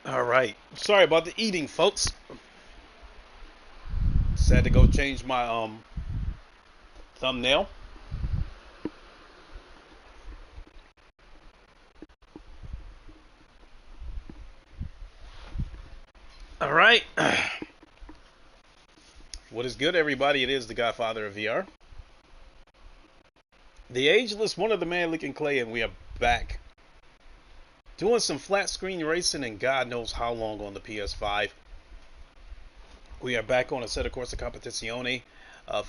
All right. Sorry about the eating, folks. Just had to go change my thumbnail. All right. What is good, everybody? It is the Godfather of VR, the ageless, one of the man licking clay, and we are back doing some flat screen racing, and God knows how long on the PS5. We are back on Assetto Corse Competizione.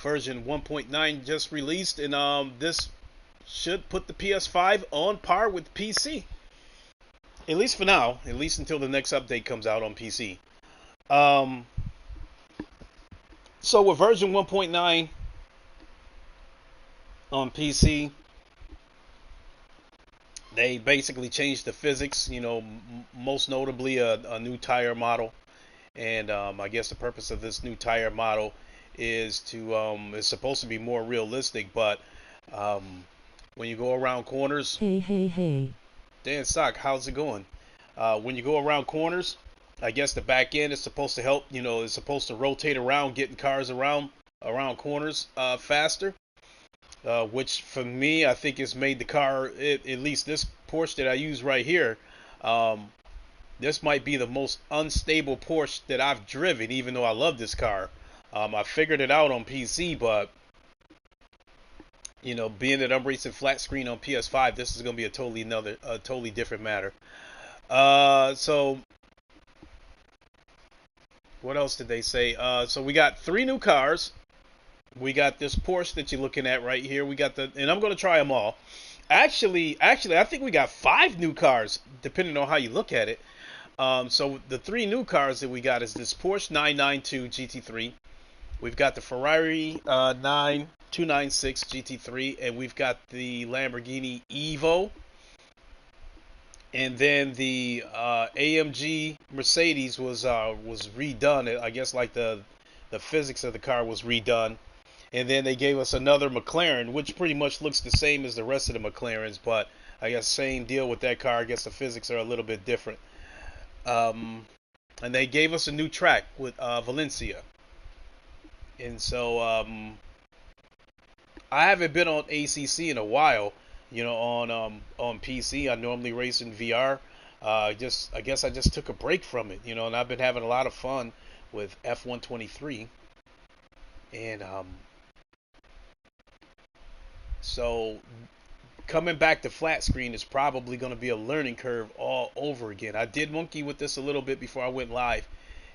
Version 1.9 just released, and this should put the PS5 on par with PC. At least for now. At least until the next update comes out on PC. So with version 1.9 on PC, they basically changed the physics. Most notably a new tire model. And I guess the purpose of this new tire model is is supposed to be more realistic, but when you go around corners, Hey. Dan Sock, how's it going? When you go around corners, I guess the back end is supposed to help. It's supposed to rotate around, getting cars around corners faster. Which for me, I think has made the car, at least this Porsche that I use right here, this might be the most unstable Porsche that I've driven, even though I love this car. I figured it out on PC, but being that I'm racing flat screen on PS5, this is going to be a totally different matter. So what else did they say? So we got 3 new cars. We got this Porsche that you're looking at right here. And I'm going to try them all. Actually, I think we got 5 new cars, depending on how you look at it. So the 3 new cars that we got is this Porsche 992 GT3. We've got the Ferrari 296 GT3, and we've got the Lamborghini Evo. And then the AMG Mercedes was redone. I guess like the physics of the car was redone. And then they gave us another McLaren, which pretty much looks the same as the rest of the McLarens, but I guess same deal with that car. I guess the physics are a little bit different. And they gave us a new track with Valencia. And so I haven't been on ACC in a while. On PC. I normally race in VR. I guess I just took a break from it. And I've been having a lot of fun with F123. And so coming back to flat screen is probably going to be a learning curve all over again. I did monkey with this a little bit before I went live,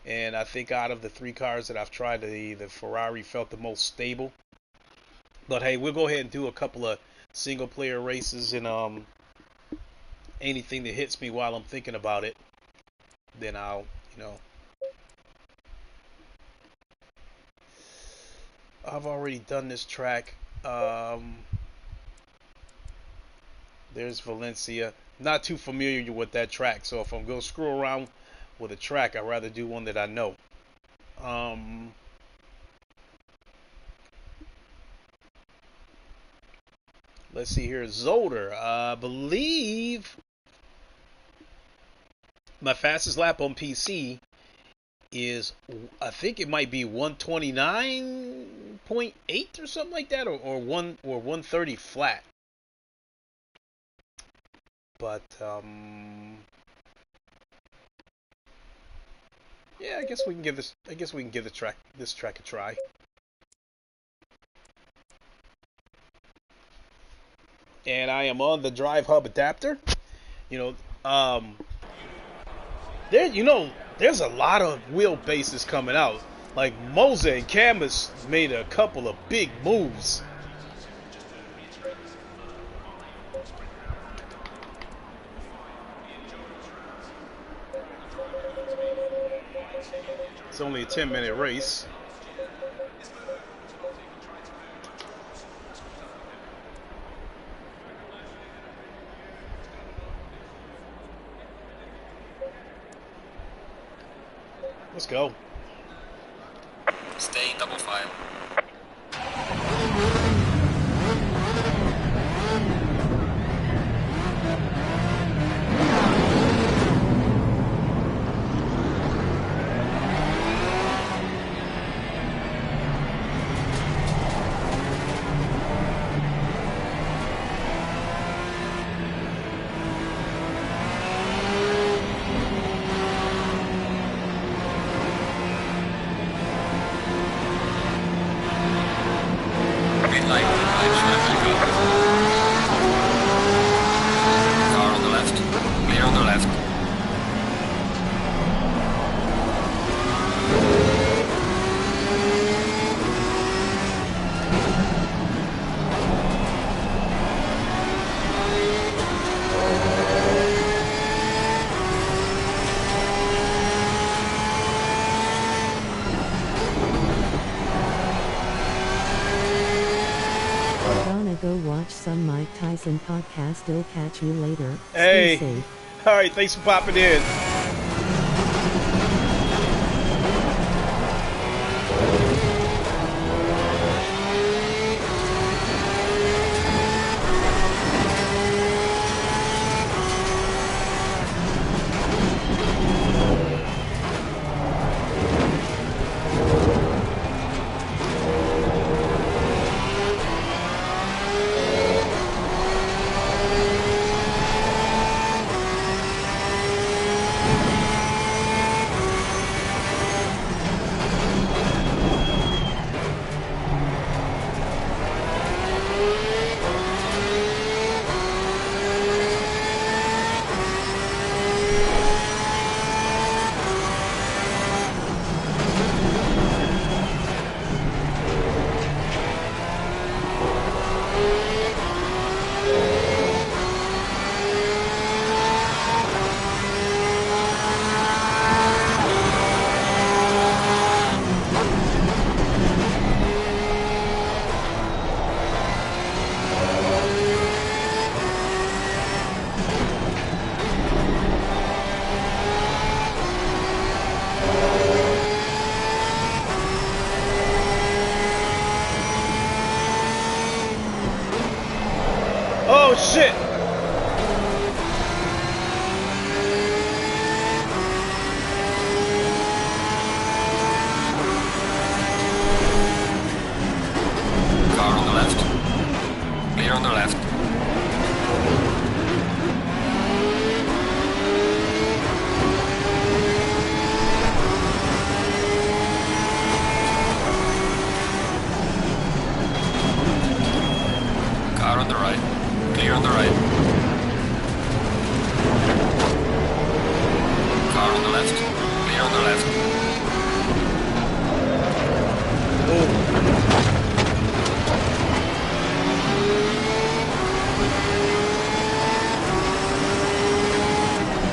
and I think out of the 3 cars that I've tried, the Ferrari felt the most stable. But hey, we'll go ahead and do a couple of single player races, and anything that hits me while I'm thinking about it, then I'll I've already done this track. There's Valencia. Not too familiar with that track, so if I'm going to screw around with a track, I'd rather do one that I know. Let's see here. Zolder. I believe my fastest lap on PC is, I think it might be 129.8 or something like that, or 130 flat. But yeah, I guess we can give this track a try. And I am on the Drivehub adapter. There's a lot of wheelbases coming out. Like Moza and Camus made a couple of big moves. It's only a 10-minute race. Let's go. Stay double file. Mike Tyson podcast. I'll catch you later. Hey. Stay safe. All right, thanks for popping in. Oh shit! Car on the left. Clear on the left. Car on the right. Clear on the right. Car on the left. Clear on the left.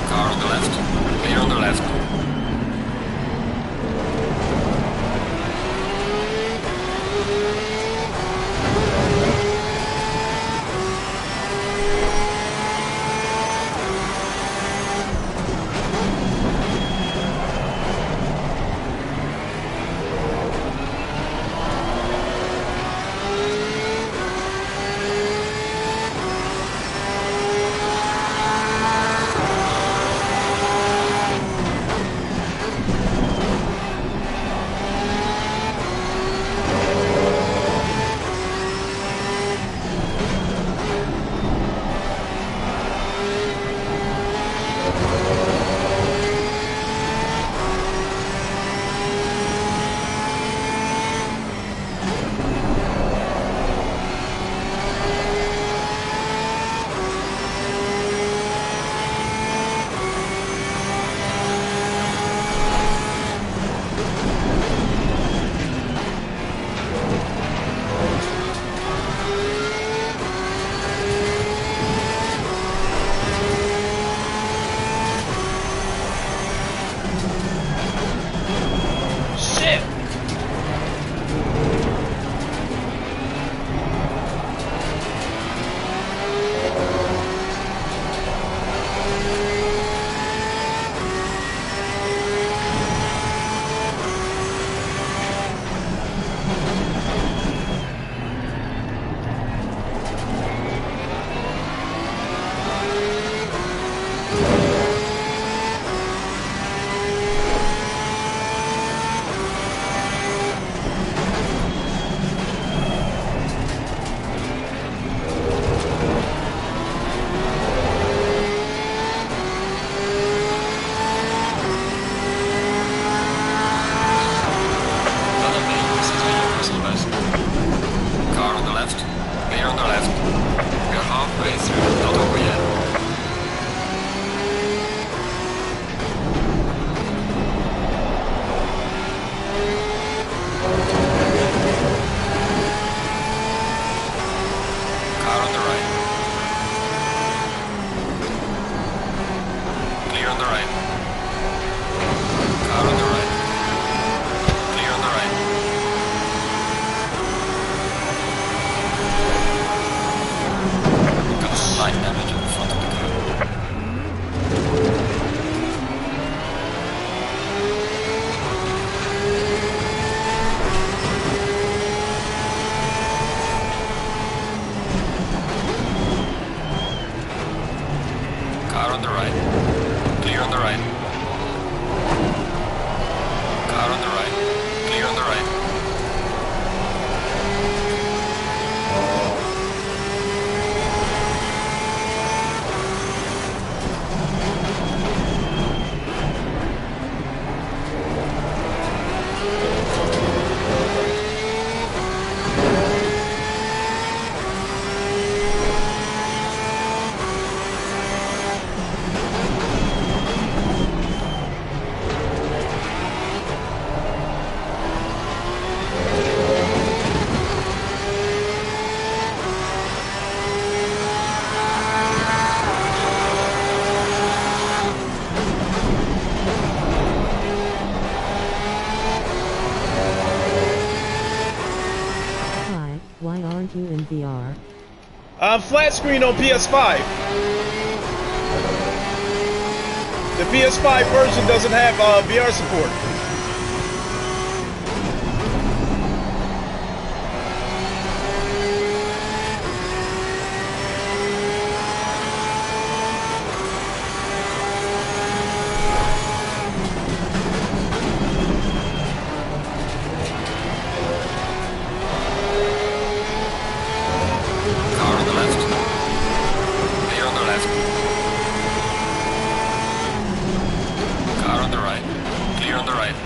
Car on the left. Clear on the left. light damage on the front of the car. Car on the right. Clear on the right. Car on the right. Clear on the right. Hi, why aren't you in VR? Flat screen on PS5. The PS5 version doesn't have VR support. Car on the left. Clear on the left. Car on the right. Clear on the right.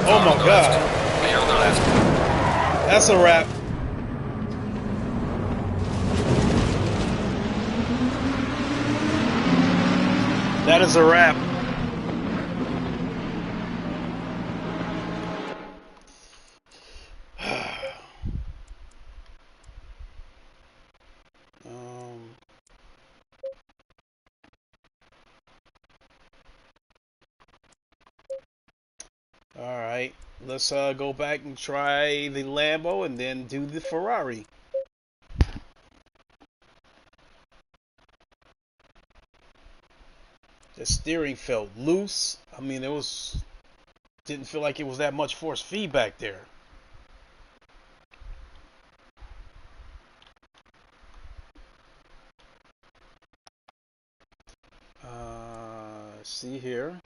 Oh Car my on the god. left. Clear on the left. That's a wrap. That is a wrap. All right, let's go back and try the Lambo and then do the Ferrari. The steering felt loose. I mean, didn't feel like it was that much force feedback there. See here.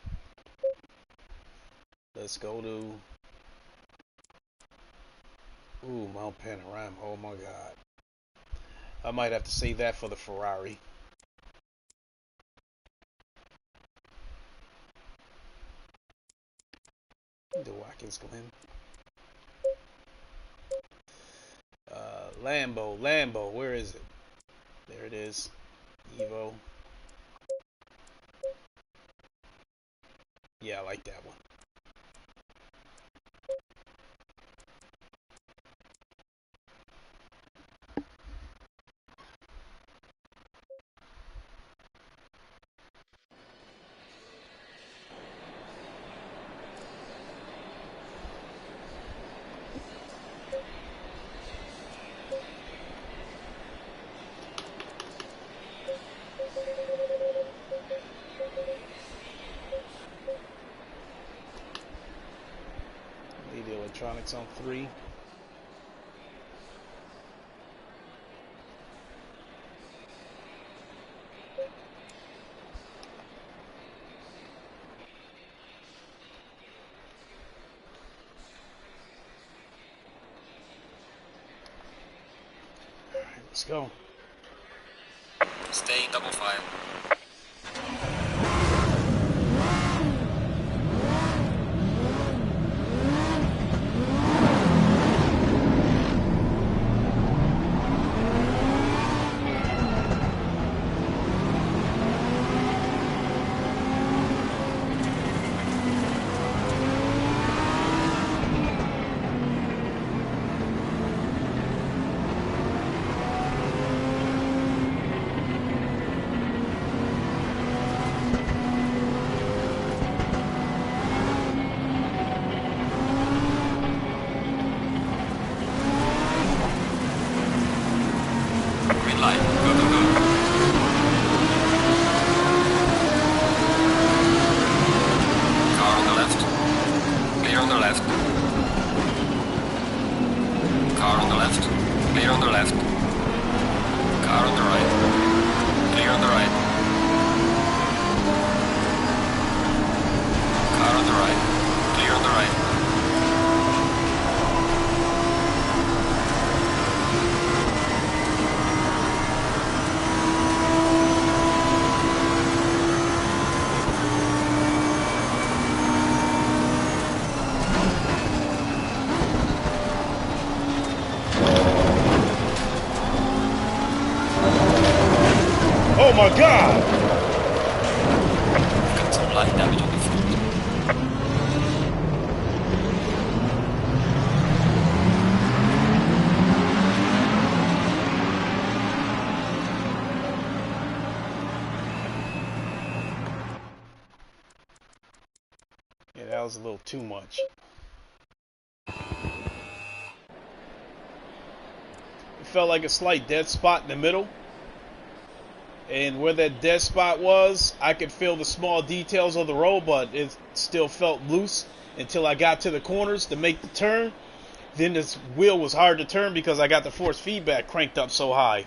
Let's go to Mount Panorama. Oh my god. I might have to save that for the Ferrari. The Watkins Glen. Lambo, where is it? There it is. Evo. Yeah, I like that one. Leave the electronics on 3. Let's go. Stay in double file. Green light. Go, go, go. Car on the left. Clear on the left. Car on the left. Clear on the left. Car on the right. Clear on the right. Car on the right. Clear on the right. Oh my God! Got some light damage on the front. Yeah, that was a little too much. It felt like a slight dead spot in the middle. And where that dead spot was, I could feel the small details of the road, but it still felt loose until I got to the corners to make the turn. Then this wheel was hard to turn because I got the force feedback cranked up so high.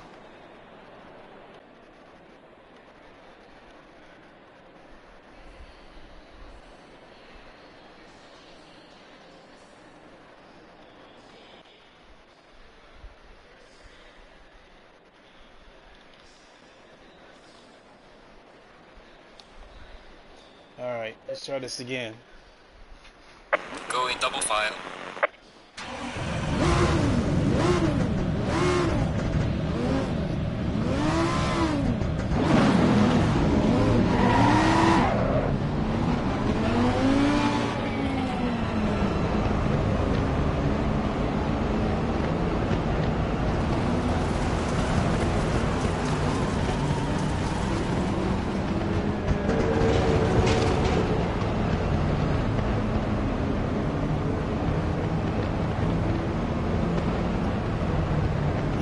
Alright, let's try this again. Go in double file.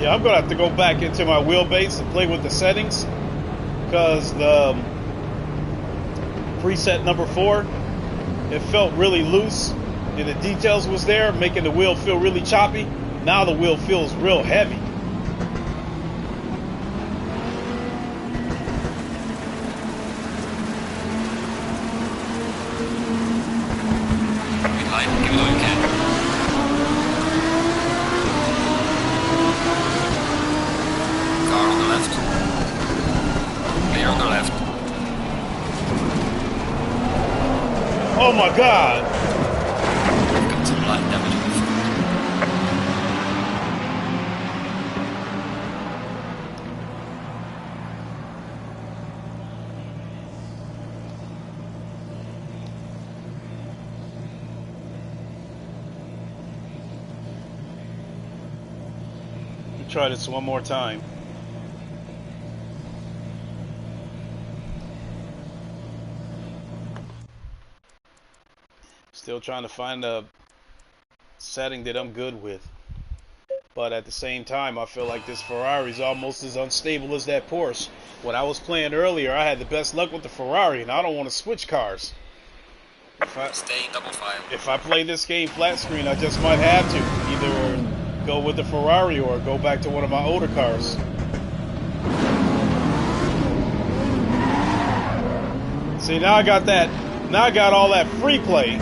Yeah, I'm gonna have to go back into my wheelbase and play with the settings, because the preset number 4, it felt really loose and the details was there, making the wheel feel really choppy. Now the wheel feels real heavy. Green light. Give it all you can. Car on the left. Clear on the left. Oh my God! Got some light damage on the front. Let me try this one more time. Still trying to find a setting that I'm good with. But at the same time, I feel like this Ferrari is almost as unstable as that Porsche. When I was playing earlier, I had the best luck with the Ferrari, and I don't want to switch cars. Stay in double file. If I play this game flat screen, I just might have to either go with the Ferrari or go back to one of my older cars. See, now I got that. Now I got all that free play.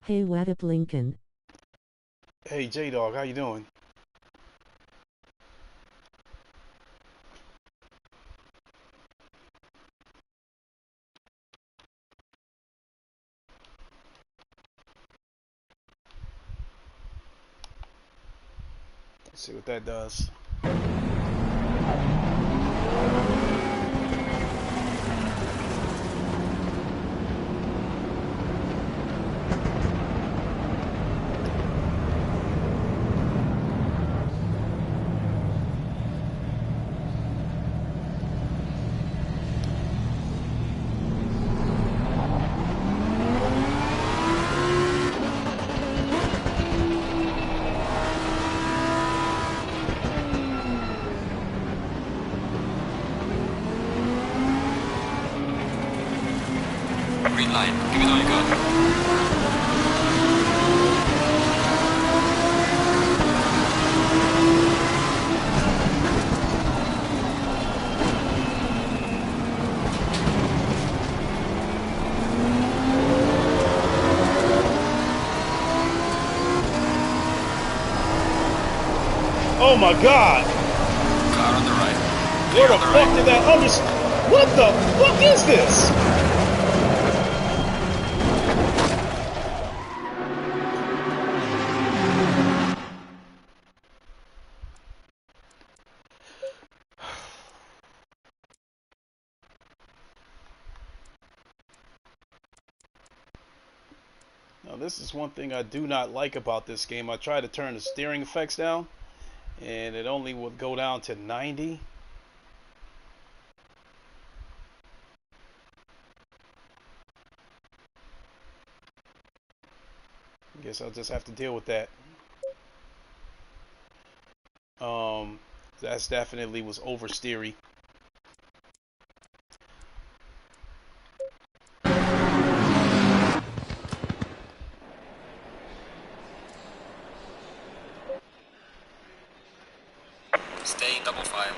Hey, what up, Lincoln? Hey, J-Dog, how you doing? Let's see what that does. Green light. Give it all you got. Oh my God! Car on the right. Where Clear the on the fuck right. did that What the fuck is this? Now this is one thing I do not like about this game. I tried to turn the steering effects down, and it only would go down to 90. I guess I'll just have to deal with that. That's definitely was oversteery. Stay in double file.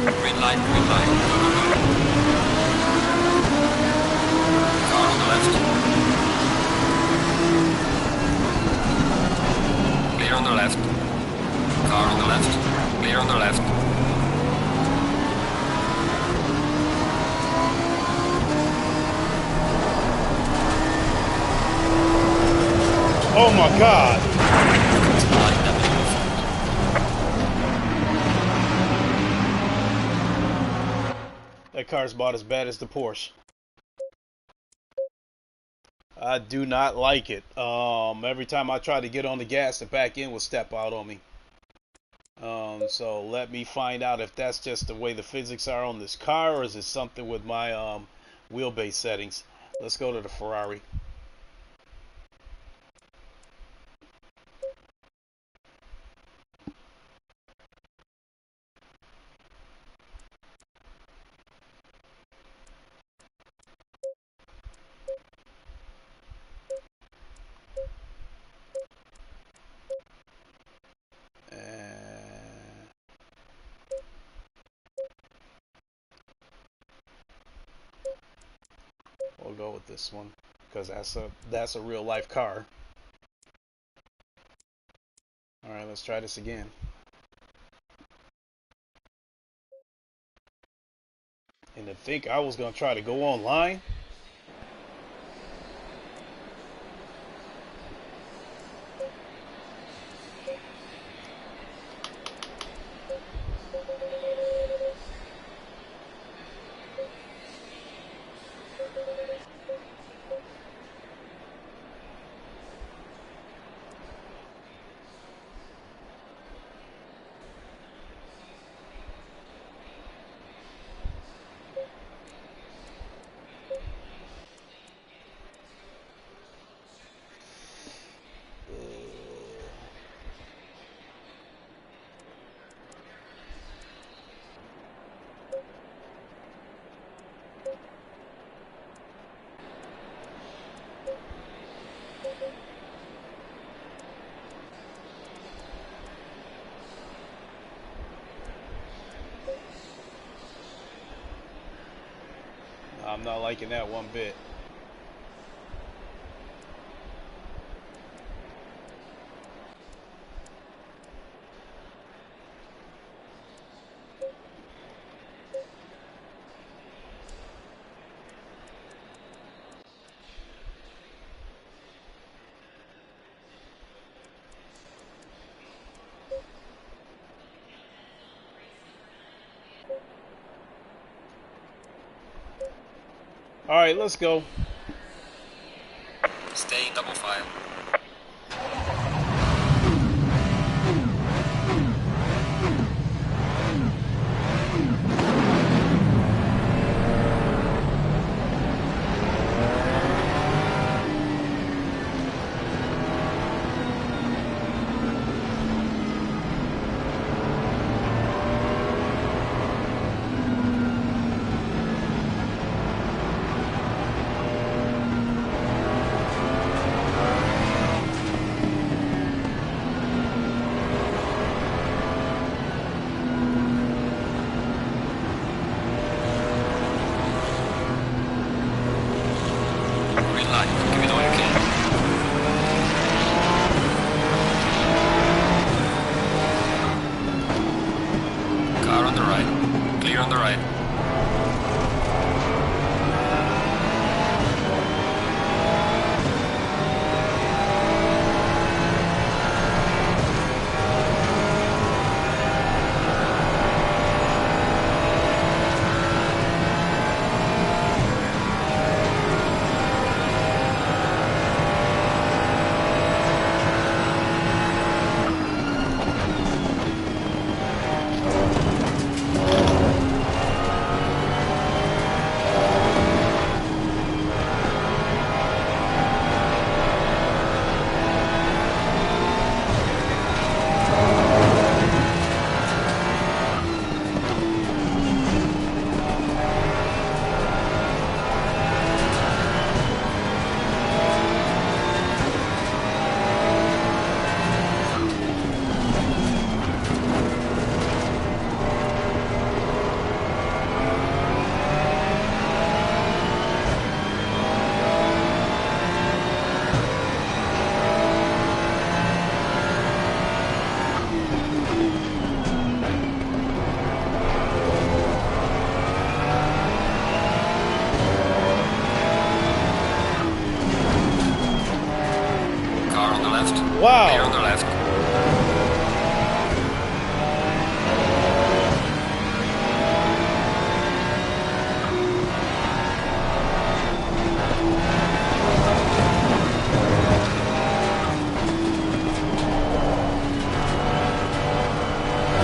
Green light, green light. Go, go, go. Car on the left. Clear on the left. Car on the left. Clear on the left. Oh my God! Light that move. That car's about as bad as the Porsche. I do not like it. Every time I try to get on the gas, the back end will step out on me. So let me find out if that's just the way the physics are on this car, or is it something with my wheelbase settings. Let's go to the Ferrari. And we'll go with this one because that's a real life car. All right, let's try this again. And to think I was gonna try to go online. I'm not liking that one bit. All right, let's go. Stay in double file. Wow. Clear on the left.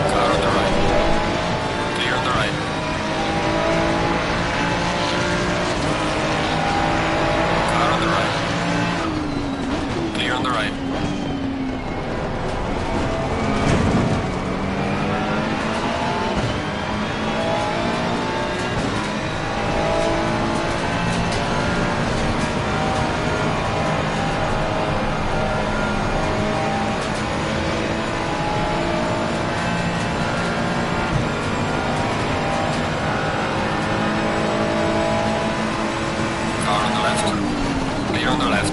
Car on the right. Clear on the right. Car on the right. Clear on the right. Car on the left. Clear on the left.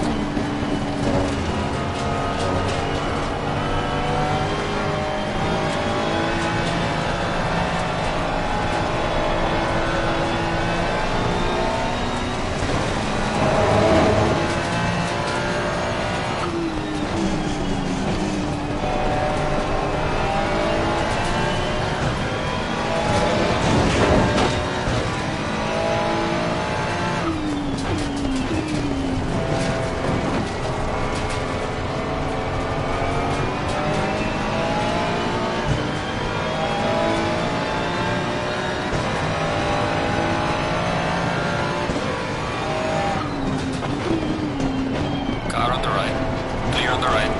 Car on the right. Clear on the right.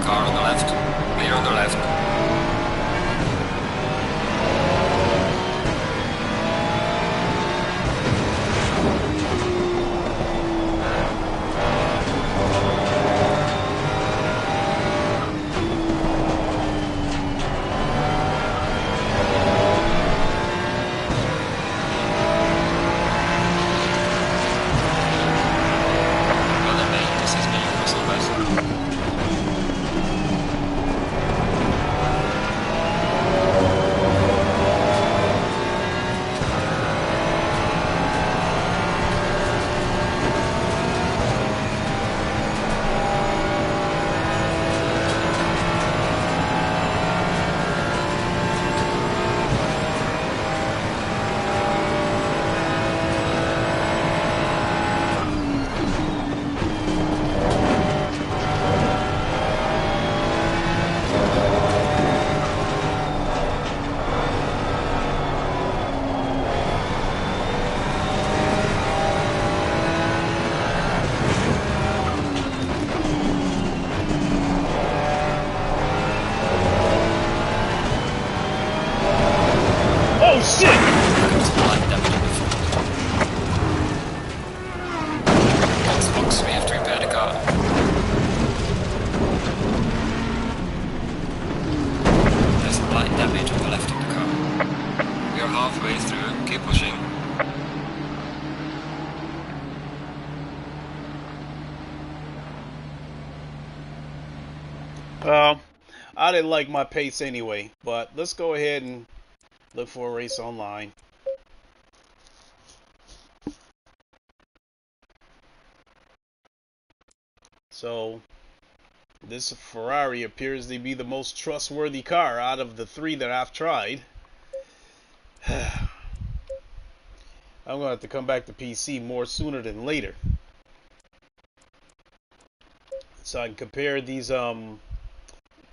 Car on the left. Clear on the left. Well, I didn't like my pace anyway, but let's go ahead and look for a race online. So, this Ferrari appears to be the most trustworthy car out of the three that I've tried. I'm going to have to come back to PC more sooner than later, so I can compare these.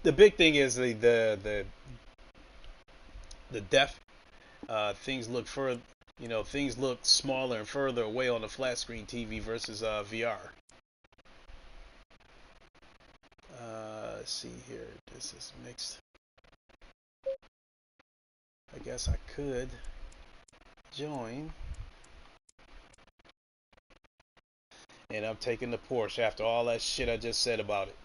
The big thing is the depth. Things look further, things look smaller and further away on the flat screen TV versus VR. Let's see here. This is mixed. I guess I could join. And I'm taking the Porsche after all that shit I just said about it.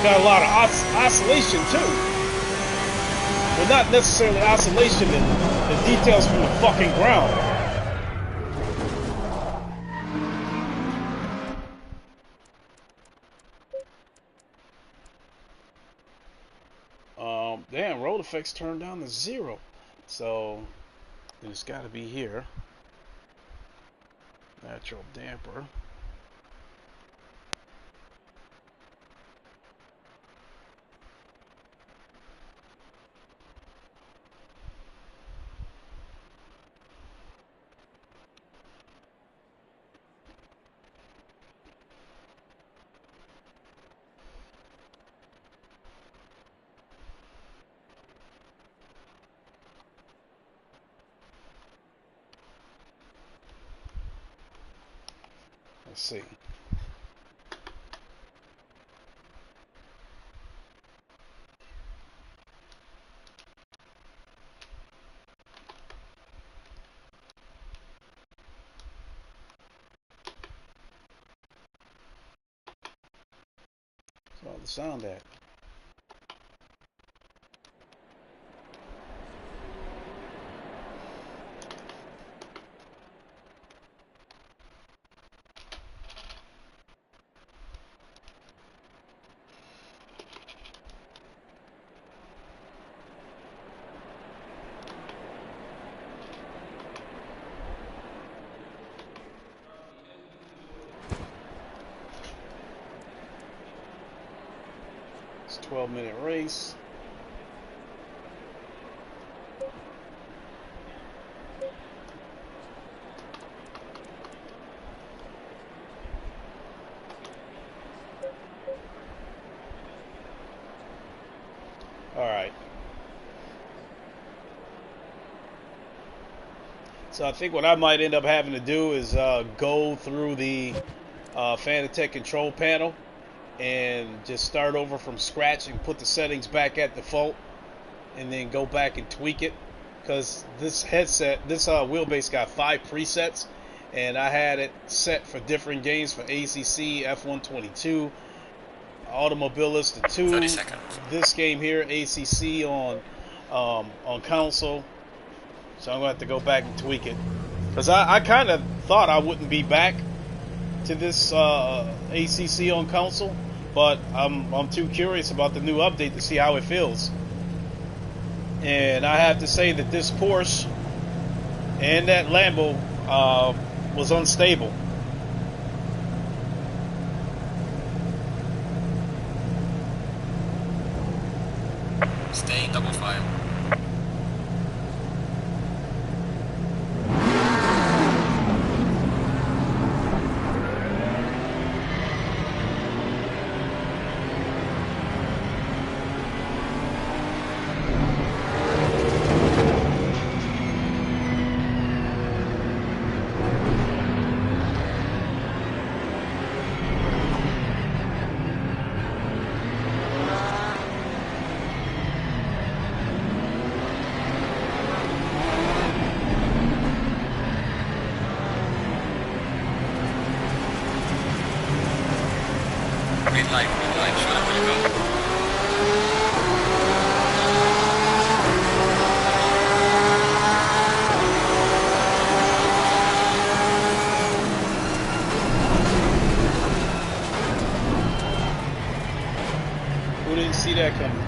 Got a lot of oscillation too. Well, not necessarily oscillation, the details from the fucking ground. Damn, road effects turned down to 0. So, then it's got to be here. Natural damper. Let's see. What's all the sound at? It's a 12-minute race. All right. So I think what I might end up having to do is go through the Fanatec control panel and just start over from scratch and put the settings back at default, and then go back and tweak it, because this wheelbase got 5 presets, and I had it set for different games for ACC, F122, Automobilist, the 2. 30 seconds. This game here, ACC on console. So I'm gonna have to go back and tweak it, because I kind of thought I wouldn't be back to this ACC on console, but I'm too curious about the new update to see how it feels. And I have to say that this Porsche and that Lambo was unstable. Stay in double file. Green light, show them where you go. Who didn't see that coming?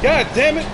God damn it!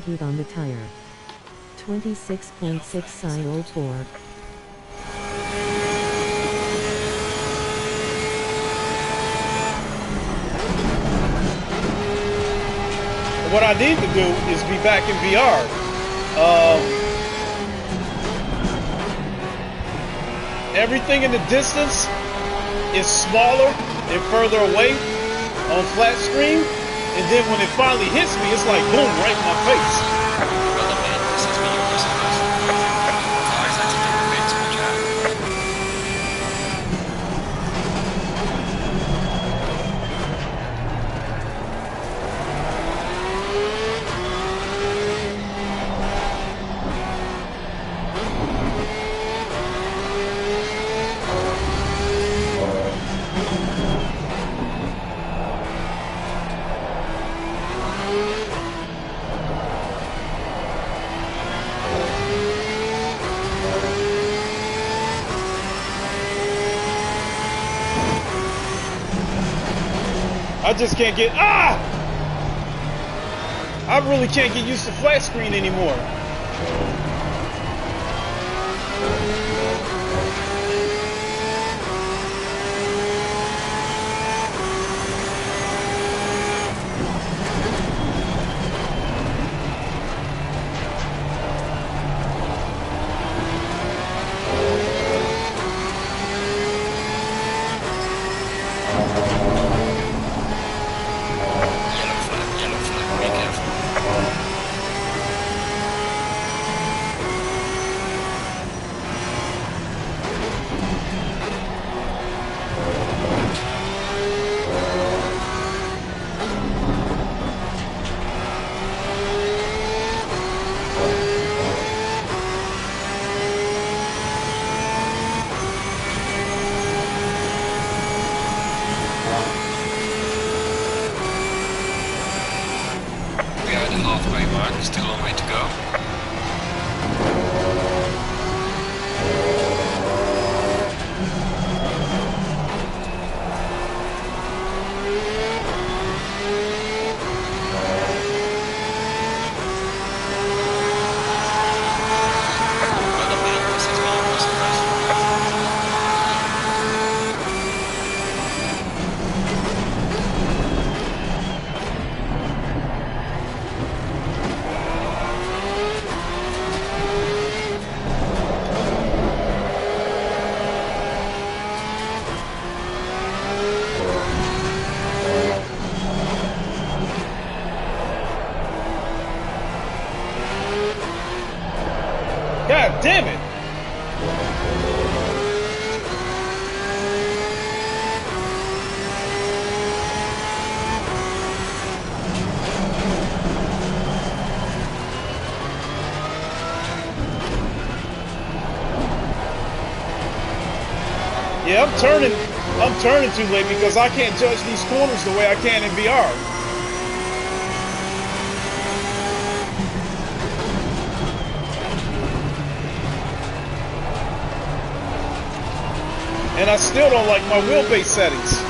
heat on the tire. 26.6 SiO4. What I need to do is be back in VR. Everything in the distance is smaller and further away on flat screen, and then when it finally hits me, it's like boom, right in my face. I just can't get, I really can't get used to flat screen anymore. Halfway mark, still a long way to go. God damn it! Yeah, I'm turning too late because I can't judge these corners the way I can in VR. And I still don't like my wheelbase settings.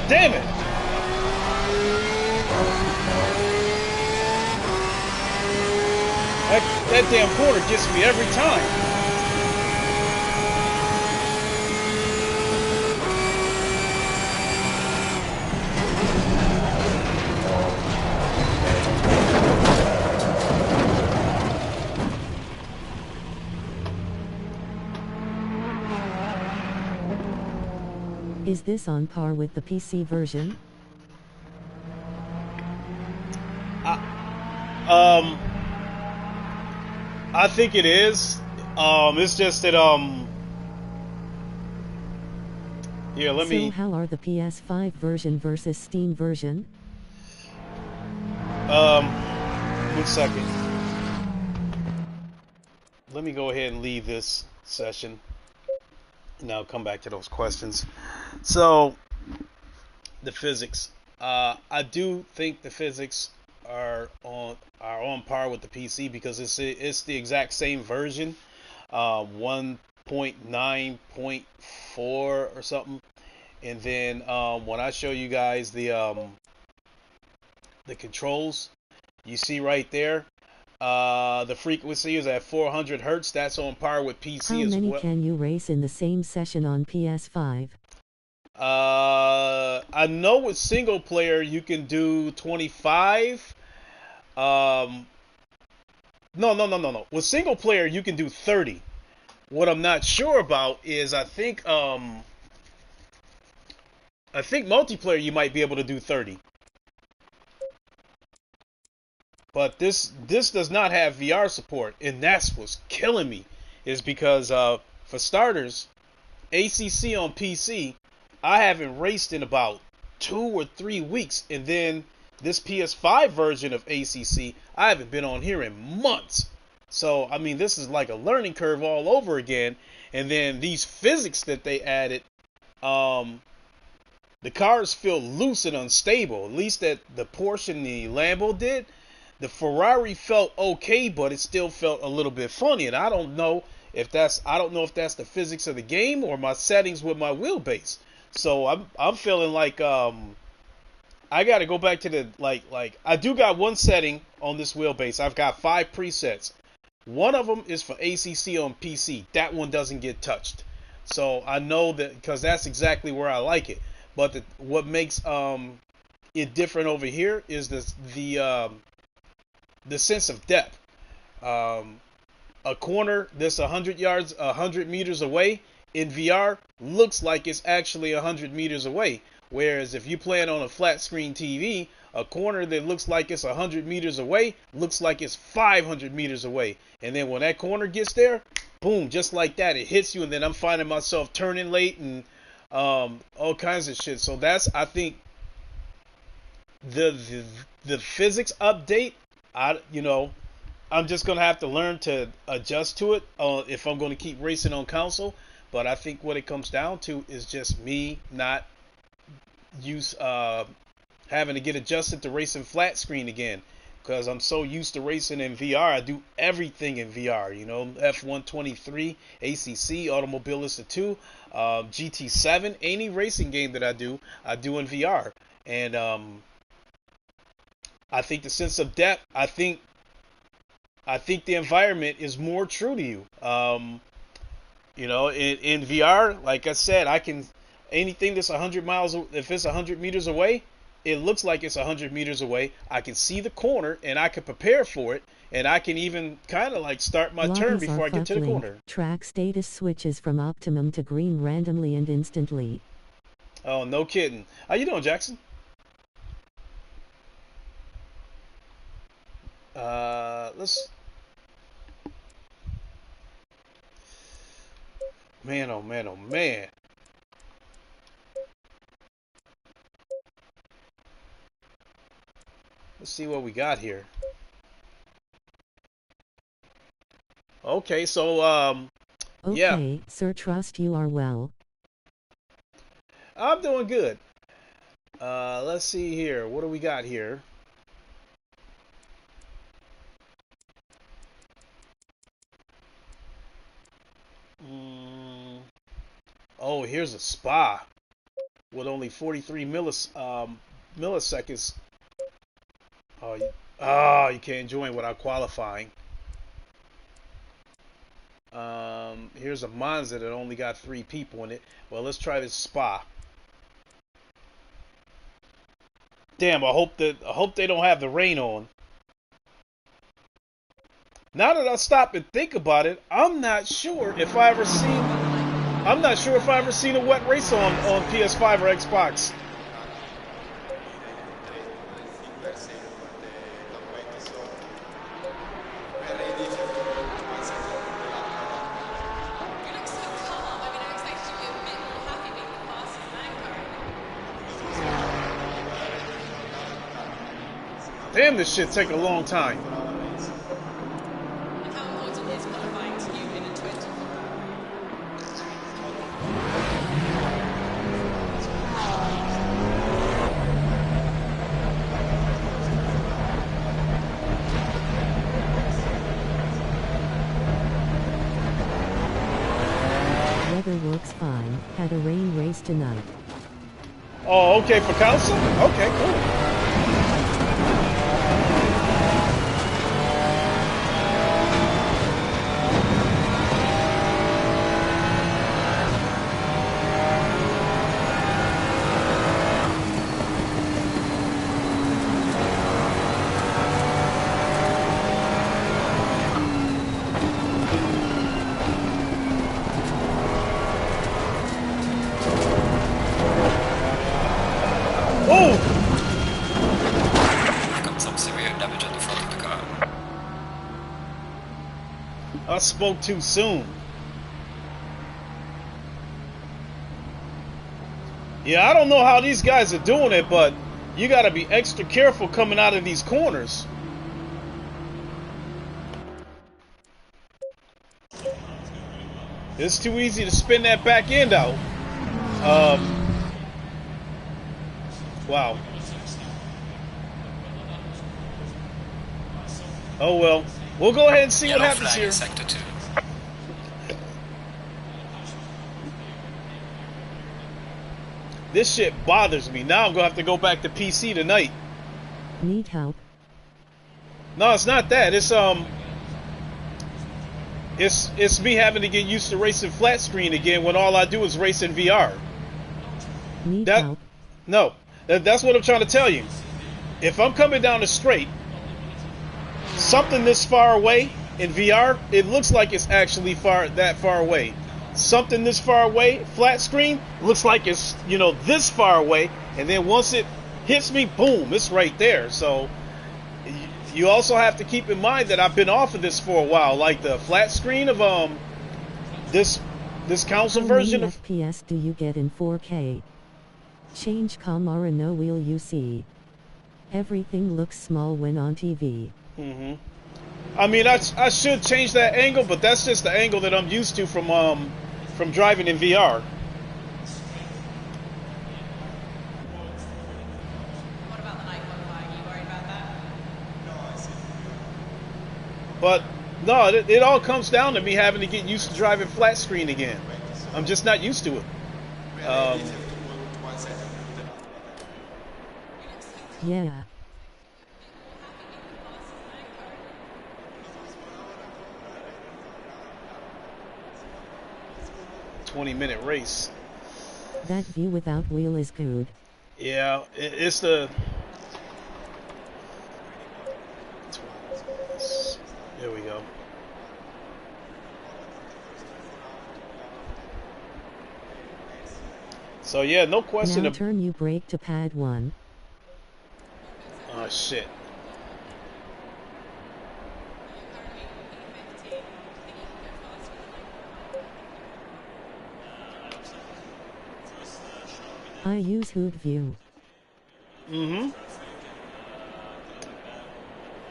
Damn it! That damn corner gets me every time. Is this on par with the PC version? I think it is. It's just that here, let me. So how are the PS5 version versus Steam version? 1 second. Let me go ahead and leave this session. And I'll come back to those questions. So, the physics. I do think the physics are on par with the PC because it's the exact same version, 1.9.4 or something. And then when I show you guys the controls, you see right there, the frequency is at 400 hertz. That's on par with PC How as many well. can you race in the same session on PS5? I know with single player you can do 25. No. With single player you can do 30. What I'm not sure about is I think multiplayer you might be able to do 30. But this does not have VR support, and that's what's killing me. Is because for starters, ACC on PC, I haven't raced in about 2 or 3 weeks, and then this PS5 version of ACC, I haven't been on here in months. So I mean, this is like a learning curve all over again. And then these physics that they added, the cars feel loose and unstable. At least that the Porsche and the Lambo did. The Ferrari felt okay, but it still felt a little bit funny, and I don't know if that's the physics of the game or my settings with my wheelbase. So I'm feeling like I got to go back to the like I do got one setting on this wheelbase. I've got 5 presets. One of them is for ACC on PC. That one doesn't get touched. So I know that because that's exactly where I like it. But what makes it different over here is the sense of depth. A corner that's 100 meters away in VR looks like it's actually 100 meters away. Whereas if you play it on a flat screen TV, a corner that looks like it's 100 meters away looks like it's 500 meters away. And then when that corner gets there, boom, just like that, it hits you. And then I'm finding myself turning late and all kinds of shit. So that's, I think, the physics update. I'm just gonna have to learn to adjust to it if I'm gonna keep racing on console. But I think what it comes down to is just me not having to get adjusted to racing flat screen again, because I'm so used to racing in VR. I do everything in VR. F123, ACC, Automobilista 2, GT7, any racing game that I do in VR. And I think the sense of depth. I think the environment is more true to you. In VR, like I said, I can anything that's 100 miles. If it's 100 meters away, it looks like it's 100 meters away. I can see the corner and I can prepare for it, and I can even kind of like start my turn Logos before are I get to the fucklink. corner. Track status switches from optimum to green randomly and instantly. Oh, no kidding. How you doing, Jackson? Let's. Man, oh man, oh man. Let's see what we got here. Okay, so yeah, Okay, sir, trust you are well. I'm doing good. Let's see here. What do we got here? Oh, here's a spa. with only 43 milliseconds. You can't join without qualifying. Here's a Monza that only got 3 people in it. Well, let's try this Spa. Damn, I hope they don't have the rain on. Now that I stop and think about it, I'm not sure if I ever seen a wet race on PS5 or Xbox. Damn, this shit take a long time. Weather works fine. Had a rain race tonight. Oh, okay, for council? Okay, cool. I spoke too soon. Yeah, I don't know how these guys are doing it, but you gotta be extra careful coming out of these corners. It's too easy to spin that back end out. Wow. Oh well. We'll go ahead and see what happens here. Sector 2. This shit bothers me. Now I'm gonna have to go back to PC tonight. Need help? No, it's not that. It's me having to get used to racing flat screen again when all I do is race in VR. Need help? No, that's what I'm trying to tell you. If I'm coming down the straight, something this far away in VR, it looks like it's actually that far away. Something this far away, flat screen, looks like it's, this far away, and then once it hits me, boom, it's right there. So you also have to keep in mind that I've been off of this for a while, like the flat screen of this console version of FPS do you get in 4K? Change camera, no wheel you see. Everything looks small when on TV. I mean, I should change that angle, but that's just the angle that I'm used to from driving in VR. What about the night qualifying? Are you worried about that? But no, it all comes down to me having to get used to driving flat screen again. I'm just not used to it. Yeah. 20-minute race. That view without wheel is good. Yeah, it's the... There we go. So yeah, no question. Now turn you brake to pad 1. Oh shit. I use hood view.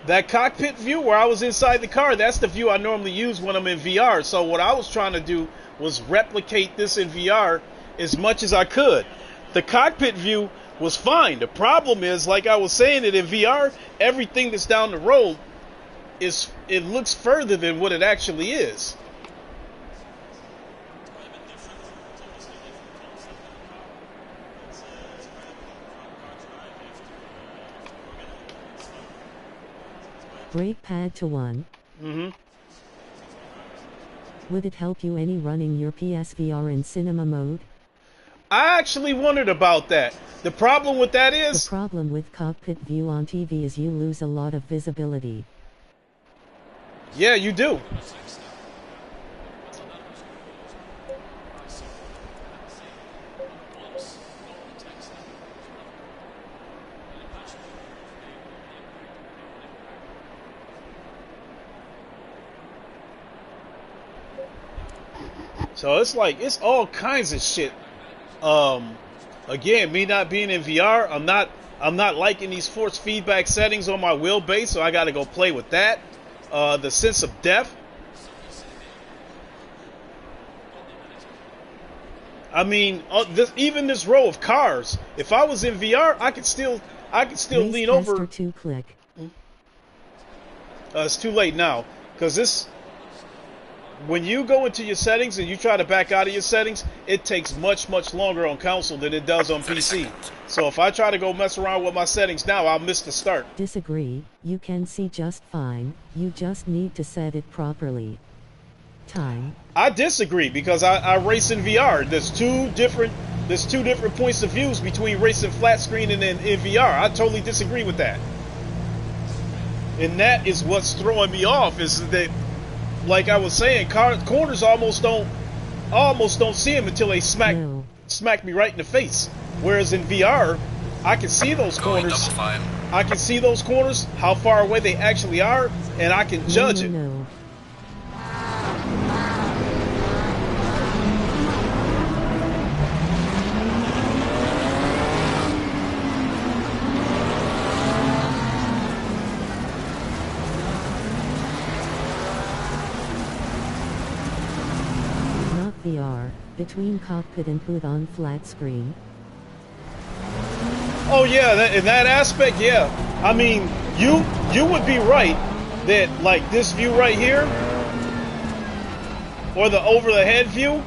That cockpit view where I was inside the car, that's the view I normally use when I'm in VR. So what I was trying to do was replicate this in VR as much as I could. The cockpit view was fine. The problem is, like I was saying, that in VR, everything that's down the road it looks further than what it actually is. Brake pad to 1. Mm-hmm. Would it help you any running your PSVR in cinema mode? I actually wondered about that. The problem with that The is, problem with cockpit view on TV is you lose a lot of visibility. yeah, you do. So it's like, it's all kinds of shit. Again, me not being in VR, I'm not liking these force feedback settings on my wheelbase, so I got to go play with that. The sense of depth. I mean, even this row of cars. If I was in VR, I could still lean over. 2 click. It's too late now, because this. When you go into your settings and you try to back out of your settings, it takes much longer on console than it does on PC. So if I try to go mess around with my settings now, I'll miss the start. Disagree, you can see just fine, you just need to set it properly. Time. I disagree, because I race in VR. There's two different points of views between racing flat screen and in VR. I totally disagree with that. And that is what's throwing me off, is that, like I was saying, corners almost don't see them until they smack me right in the face. Whereas in VR, I can see those corners. I can see those corners, how far away they actually are, and I can judge it. VR, between cockpit and put on flat screen. Oh yeah, in that aspect, yeah. I mean, you would be right that, like, this view right here, or the over the head view,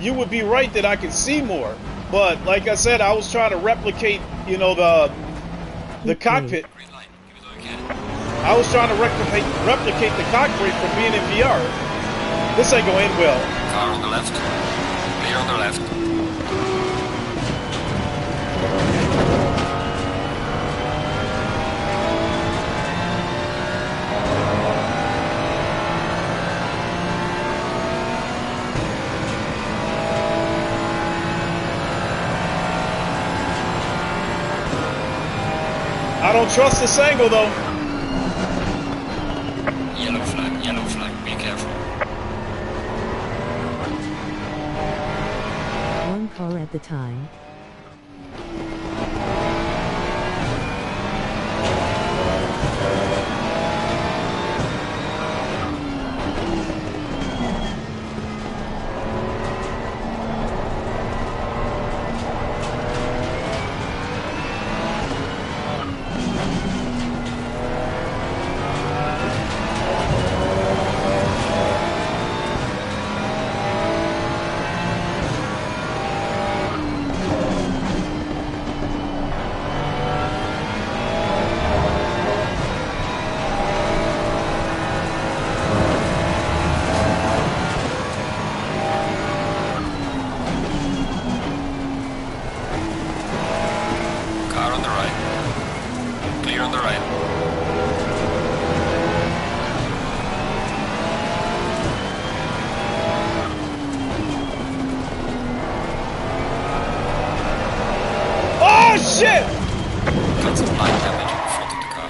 you would be right that I can see more. But like I said, I was trying to replicate, you know, the cockpit. I was trying to replicate the cockpit from being in VR. This ain't gonna end well. Car on the left. Clear on the left. I don't trust this angle though. Yellow flag, be careful. One car at the time. Shit! Got some light damage in front of the car.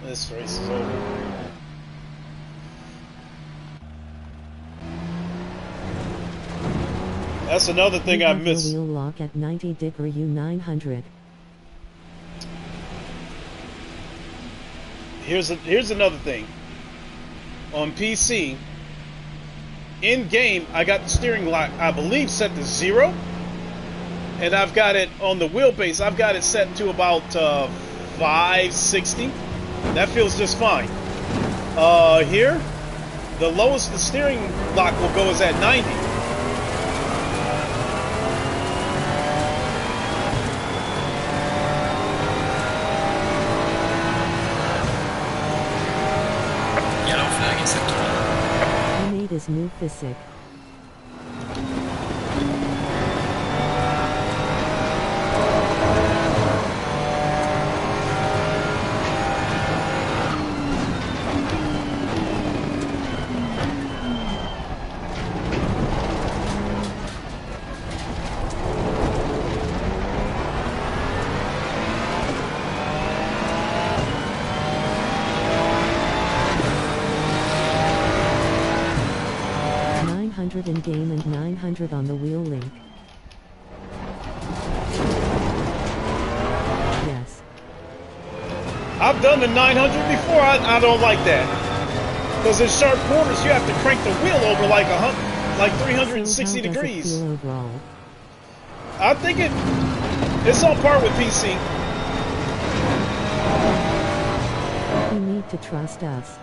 This race is over. That's another thing I missed. Wheel lock at 90° U900. Here's another thing. On PC, in game, I got the steering lock, I believe, set to 0, and I've got it on the wheelbase. I've got it set to about 560. That feels just fine. Here, the lowest the steering lock will go is at 90. Yellow flag in sector 1. I made his new physic. In game and 900 on the wheel link. Yes. I've done the 900 before. I don't like that. Because in sharp corners, you have to crank the wheel over like 360 So how does it degrees. feel overall? I think it's on par with PC. You need to trust us.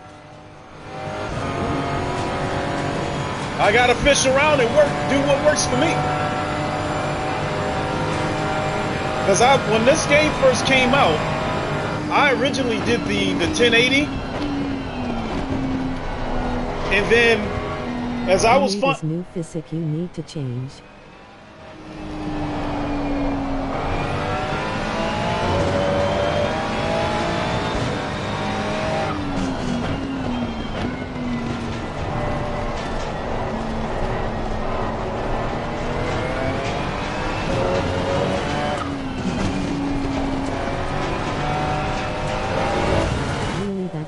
I gotta fish around and do what works for me. Because when this game first came out, I originally did the 1080, and then as I was This new physic you need to change.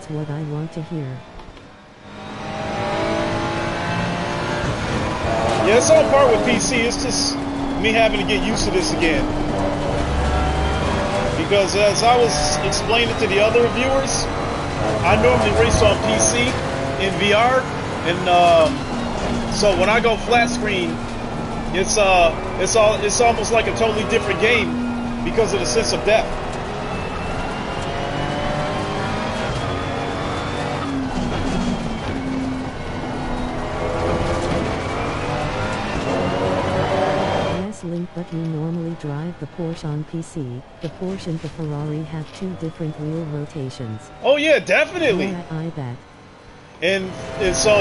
What I want to hear. Yeah, it's on par with PC. It's just me having to get used to this again. Because as I was explaining to the other viewers, I normally race on PC in VR, and so when I go flat screen, it's almost like a totally different game because of the sense of depth. Link, but you normally drive the Porsche on PC. The Porsche and the Ferrari have two different wheel rotations. Oh yeah, definitely. Yeah, I bet. And so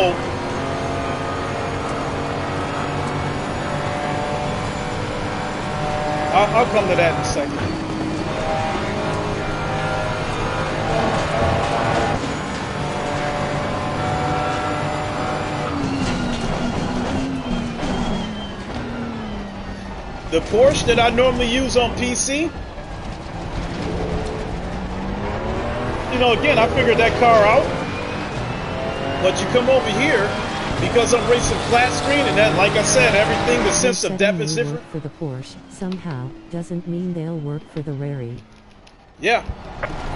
I'll come to that in a second. The Porsche that I normally use on PC, you know, again, I figured that car out. But you come over here, because I'm racing flat screen, and that, like I said, everything, the sense of depth is different. For the Porsche, somehow, doesn't mean they'll work for the Rary. Yeah.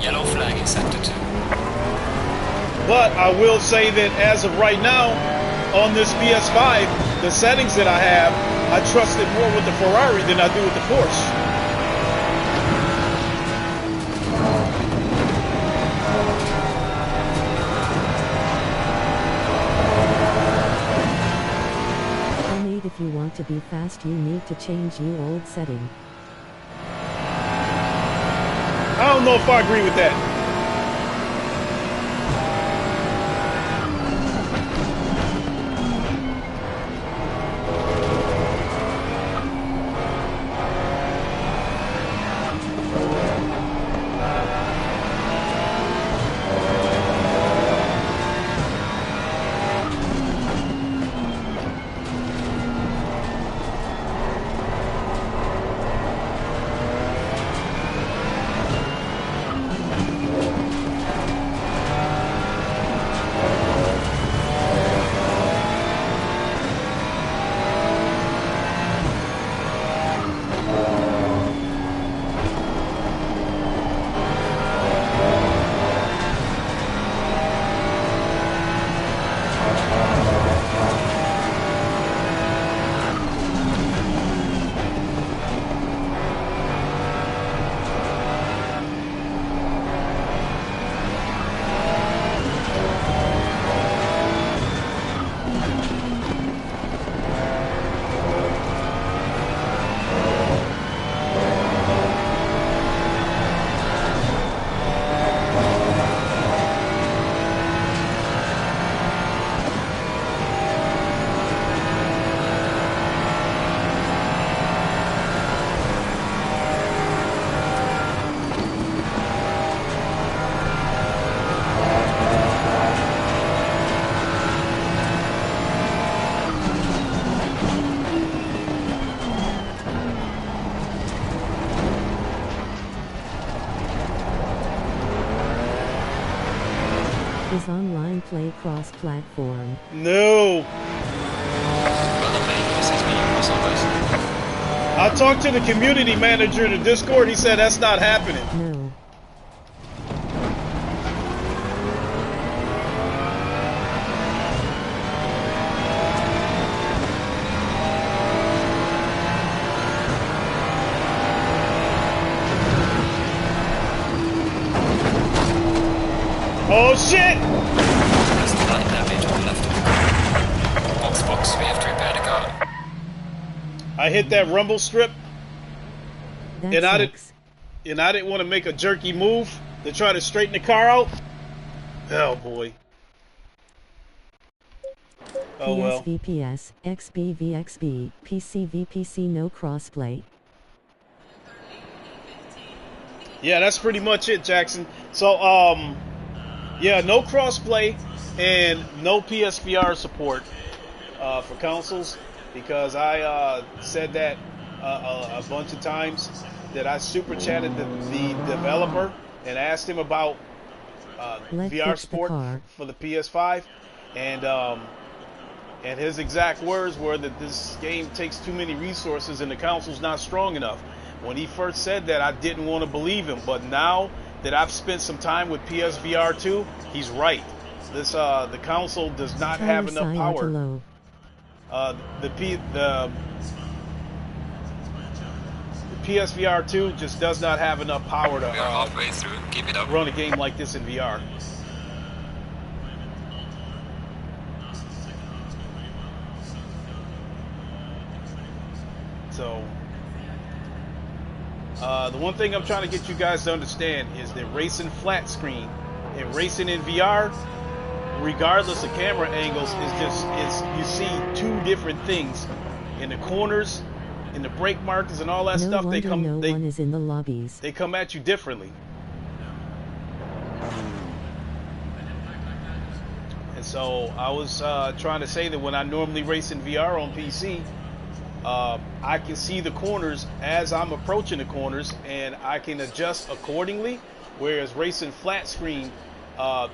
Yellow flag in sector 2. But I will say that as of right now, on this PS5, the settings that I have, I trust it more with the Ferrari than I do with the Porsche. Homemade, if you want to be fast, you need to change your old setting. I don't know if I agree with that. Is online play cross-platform? No. Well, the main message me was always. I talked to the community manager in the Discord. He said that's not happening. No. Oh shit! There's 9 damage on the left. Box, we have to repair the car. I hit that rumble strip, That and I sucks. didn't want to make a jerky move to try to straighten the car out. Oh boy. Oh well. PSVPS, XBVXB, PCVPC no crossplay. Yeah, that's pretty much it, Jackson. So, yeah, no crossplay and no PSVR support for consoles, because I said that a bunch of times, that I super chatted the developer and asked him about Let's VR fix the support car. for the PS5, and his exact words were that this game takes too many resources and the console's not strong enough. When he first said that, I didn't want to believe him, but now that I've spent some time with PSVR 2, he's right. This the console does not have enough power. Low. The PSVR 2 just does not have enough power We are to halfway through. Keep it up. run a game like this in VR. So, the one thing I'm trying to get you guys to understand is that racing flat screen and racing in VR, regardless of camera angles, is you see two different things. In the corners, in the brake markers and all that No stuff, wonder no one is in the lobbies. they come at you differently. And so I was trying to say that when I normally race in VR on PC, I can see the corners as I'm approaching the corners, and I can adjust accordingly. Whereas racing flat screen,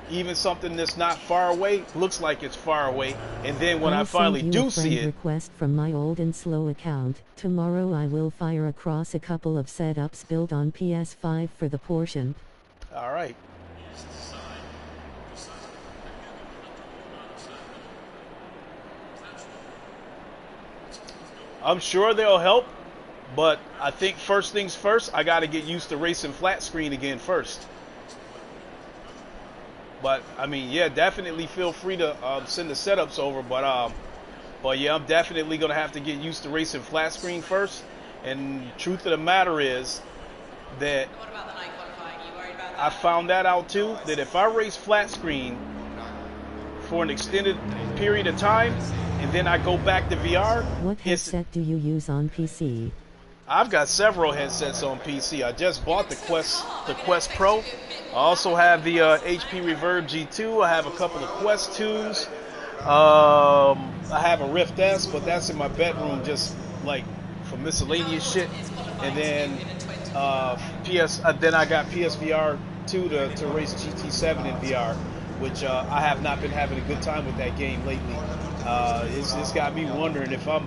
even something that's not far away looks like it's far away, and then when I finally do see it, request from my old and slow account. Tomorrow I will fire across a couple of setups built on PS5 for the portion. all right. I'm sure they'll help, but I think first things first, I got to get used to racing flat screen again first. But I mean, yeah, definitely feel free to send the setups over. But yeah, I'm definitely gonna have to get used to racing flat screen first. And truth of the matter is that What about the night qualifying? You worried about that? I found that out too. That if I race flat screen for an extended period of time, and then I go back to VR, What headset do you use on PC? I've got several headsets on PC. I just bought the Quest Pro. I also have the HP Reverb G2. I have a couple of Quest 2s. I have a Rift S, but that's in my bedroom, just like for miscellaneous shit. And then then I got PSVR 2 to race GT7 in VR, which I have not been having a good time with that game lately. It's got me wondering if I'm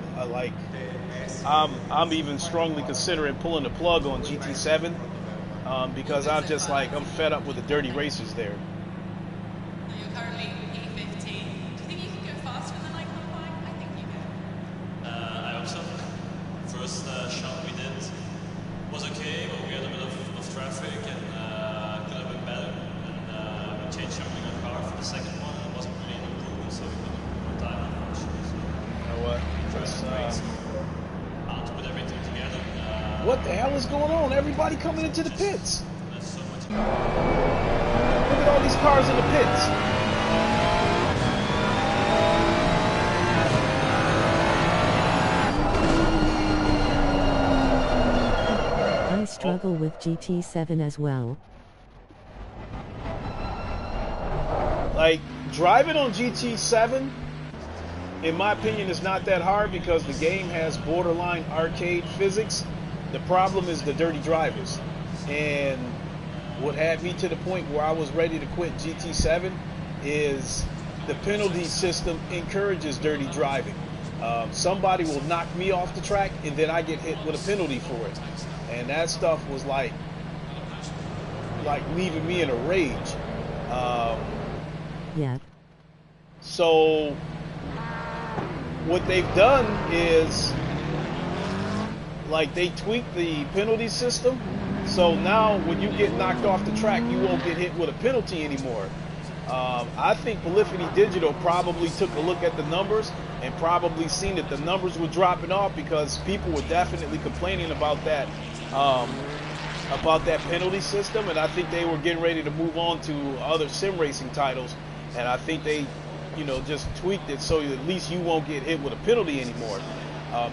I'm even strongly considering pulling the plug on GT7, because I'm fed up with the dirty racers there. You're currently P15. Do you think you can go faster than night qualifying? I think you can. I hope so. First shot we did was okay, but we had a bit of traffic and could have been better. And we changed something on car for the second one, and it wasn't really an improvement, so we couldn't put more time, unfortunately. So You know what? how to put everything together. What the hell is going on? Everybody coming into the pits. There's so much. Look at all these cars in the pits. I struggle with GT7 as well. Like, driving on GT7, in my opinion, is not that hard because the game has borderline arcade physics. The problem is the dirty drivers. And what had me to the point where I was ready to quit GT7 is the penalty system encourages dirty driving. Somebody will knock me off the track, and then I get hit with a penalty for it, and that stuff was like leaving me in a rage. Yep. So what they've done is like they tweaked the penalty system. So now when you get knocked off the track, you won't get hit with a penalty anymore. I think Polyphony Digital probably took a look at the numbers and probably seen that the numbers were dropping off because people were definitely complaining about that penalty system, and I think they were getting ready to move on to other sim racing titles, and I think they, just tweaked it so at least you won't get hit with a penalty anymore.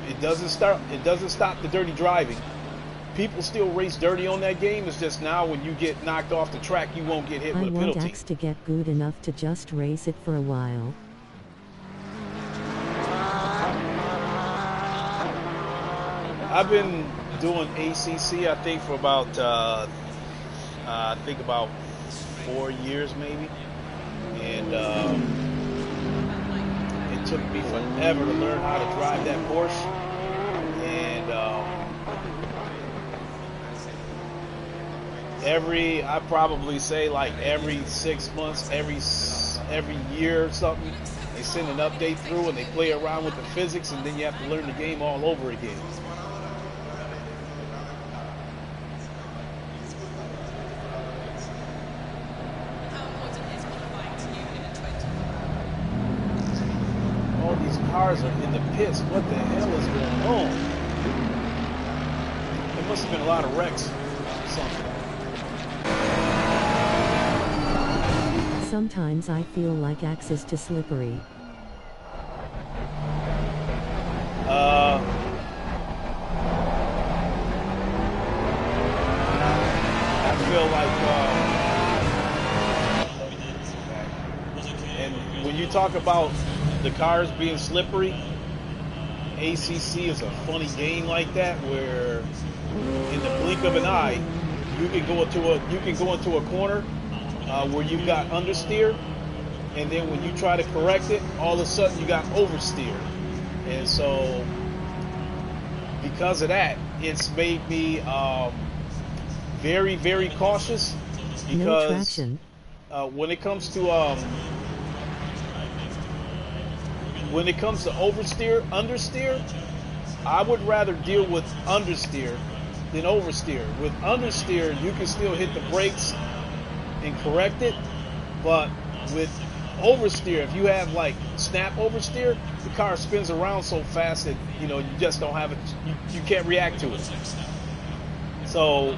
It doesn't stop the dirty driving. People still race dirty on that game. It's just now when you get knocked off the track, you won't get hit with a penalty. I want Axe to get good enough to just race it for a while. I've been doing ACC, I think, for about, about 4 years maybe. And it took me forever to learn how to drive that Porsche. And I probably say like every 6 months, every year or something, they send an update through and they play around with the physics, and then you have to learn the game all over again. How important is qualifying to you in a 20? All these cars are in the pits. What the hell is going on? There must have been a lot of wrecks or something. Sometimes I feel like Axe is too slippery. I feel like, and when you talk about the cars being slippery, ACC is a funny game like that where in the blink of an eye, you can go into a corner where you've got understeer, and then when you try to correct it, all of a sudden you got oversteer. And so because of that, it's made me very, very cautious, because when it comes to oversteer, understeer, I would rather deal with understeer than oversteer. With understeer, you can still hit the brakes and correct it, but with oversteer, if you have like snap oversteer, the car spins around so fast that you just don't have it. You can't react to it. So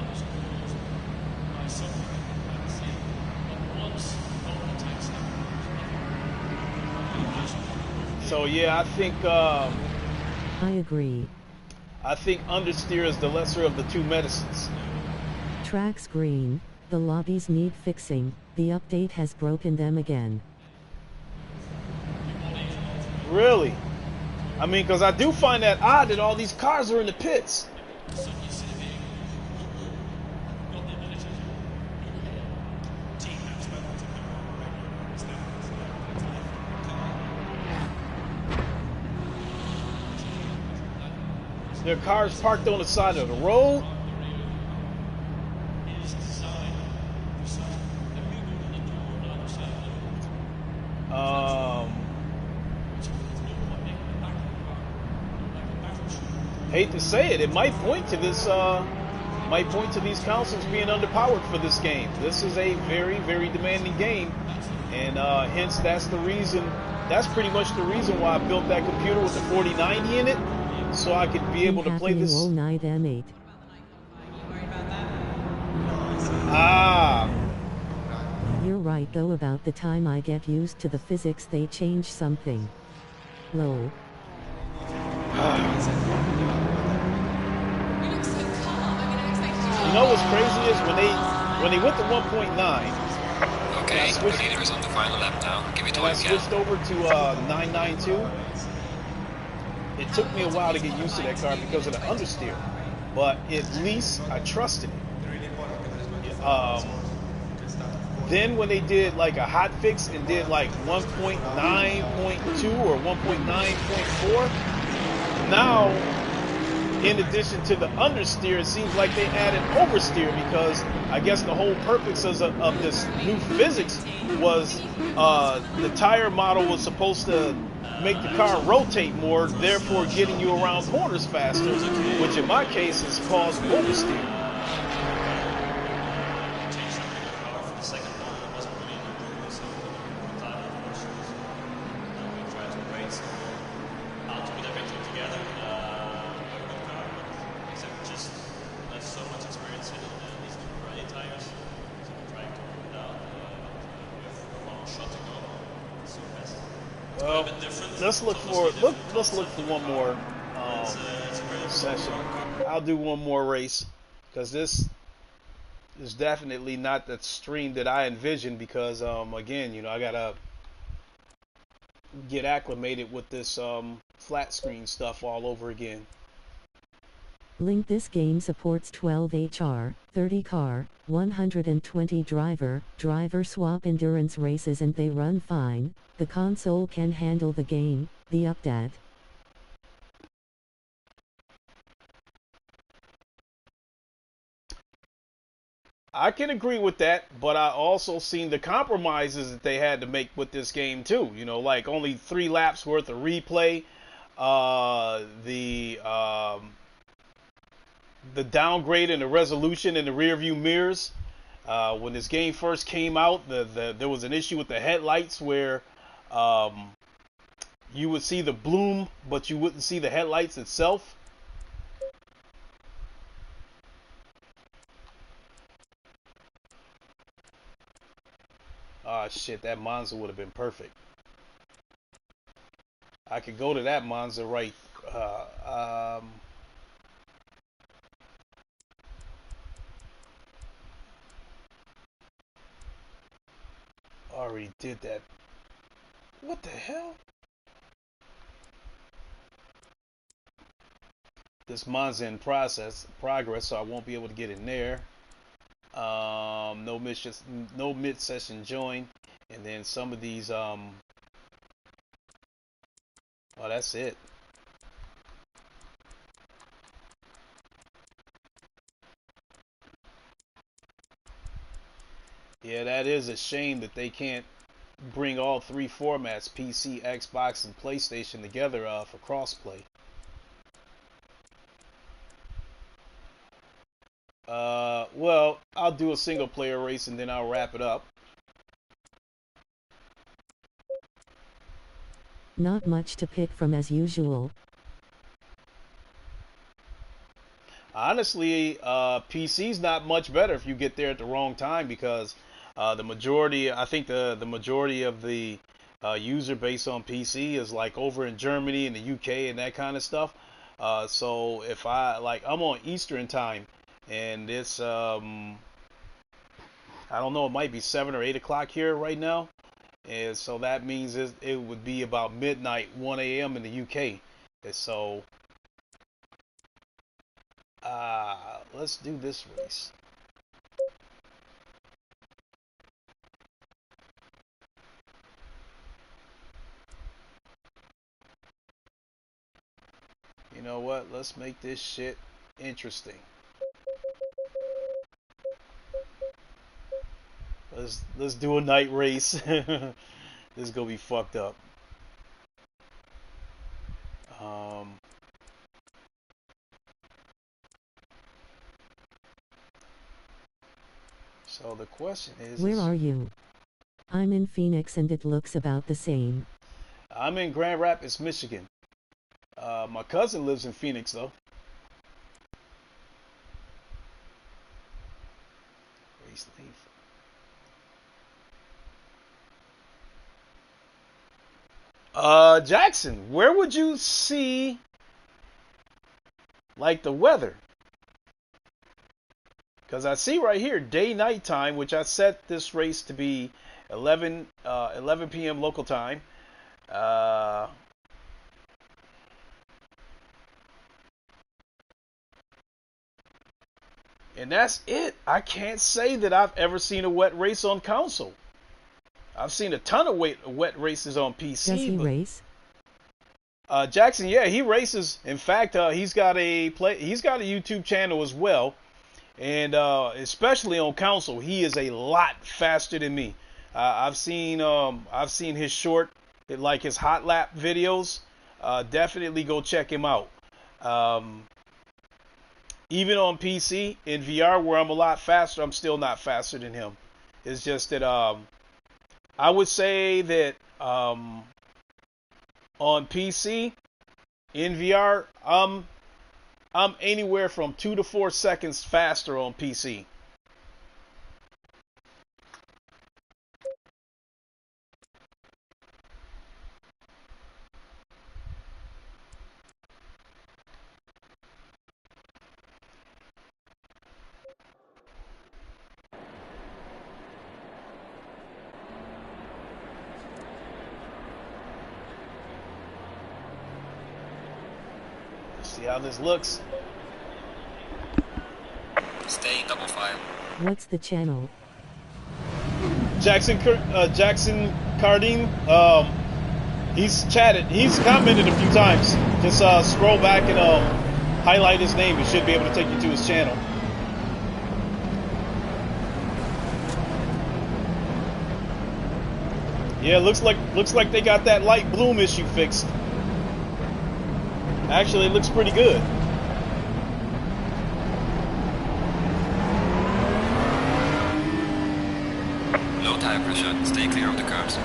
yeah, I think I agree. I think understeer is the lesser of the two medicines. Tracks green. The lobbies need fixing. The update has broken them again. Really? I mean, because I do find that odd that all these cars are in the pits. There are cars parked on the side of the road. Hate to say it, it might point to this. Might point to these consoles being underpowered for this game. This is a very, very demanding game, and hence that's the reason. That's pretty much the reason why I built that computer with the 4090 in it, so I could be able to play this. All night M8. Ah. You're right though about the time I get used to the physics, they change something. Lol. You know what's crazy is when they went to 1.9. Okay, the leader is on the final lap now. Give it to him I switched over to 992. It took me a while to get used to that car because of the understeer, but at least I trusted it. Then when they did like a hot fix and did like 1.9.2 or 1.9.4, now in addition to the understeer, it seems like they added oversteer because I guess the whole purpose of this new physics was the tire model was supposed to make the car rotate more, therefore getting you around corners faster, which in my case has caused oversteer. Changed something in the car for the second one. It wasn't really an improvement, so we thought of issues. And we tried to create some how to put everything together. A good car, but except just not so much experience in it. These new Pirelli tires. So we're trying to work it out with one more shot to go. So fast. It's quite a bit different. Let's look for one more session. I'll do one more race because this is definitely not the stream that I envisioned. Because again, I gotta get acclimated with this flat screen stuff all over again. Link. This game supports 12 HR, 30 car, 120 driver swap endurance races, and they run fine. The console can handle the game. The update. I can agree with that, but I also seen the compromises that they had to make with this game too. Like only 3 laps worth of replay, the downgrade in the resolution in the rear view mirrors. When this game first came out, there was an issue with the headlights where you would see the bloom, but you wouldn't see the headlights itself. Ah, shit, that Monza would have been perfect. I could go to that Monza right. Already did that. What the hell? This Monza in progress, so I won't be able to get in there. No mid-session join, and then some of these. Oh, that's it. Yeah, that is a shame that they can't bring all 3 formats, PC, Xbox, and PlayStation together for crossplay. Well, I'll do a single player race and then I'll wrap it up. Not much to pick from as usual. Honestly, PC's not much better if you get there at the wrong time because I think the majority of the user base on PC is like over in Germany and the UK and that kind of stuff. So if I'm on Eastern time and it's I don't know, it might be 7 or 8 o'clock here right now, and so that means it would be about midnight, 1 a.m. in the UK. And so let's do this race. You know what? Let's make this shit interesting. Let's do a night race. This is gonna be fucked up. So the question is, where are you? I'm in Phoenix and it looks about the same. I'm in Grand Rapids, Michigan. My cousin lives in Phoenix though. Race leave. Jackson, where would you see like the weather? Because I see right here day-night time, which I set this race to be 11 p.m. local time. And that's it. I can't say that I've ever seen a wet race on console. I've seen a ton of wet races on PC. Does he race? Jackson, yeah, he races. In fact, he's got a YouTube channel as well, and especially on console, he is a lot faster than me. I've seen his short, like his hot lap videos. Definitely go check him out. Even on PC in VR, where I'm a lot faster, I'm still not faster than him. It's just that I would say that on PC in VR, I'm anywhere from 2 to 4 seconds faster on PC. See how this looks. Stay double file. What's the channel? Jackson Cardine, he's chatted, he's commented a few times. Just scroll back and highlight his name. It should be able to take you to his channel. Yeah, looks like they got that light bloom issue fixed. Actually, it looks pretty good. Low tire pressure. Stay clear of the curves.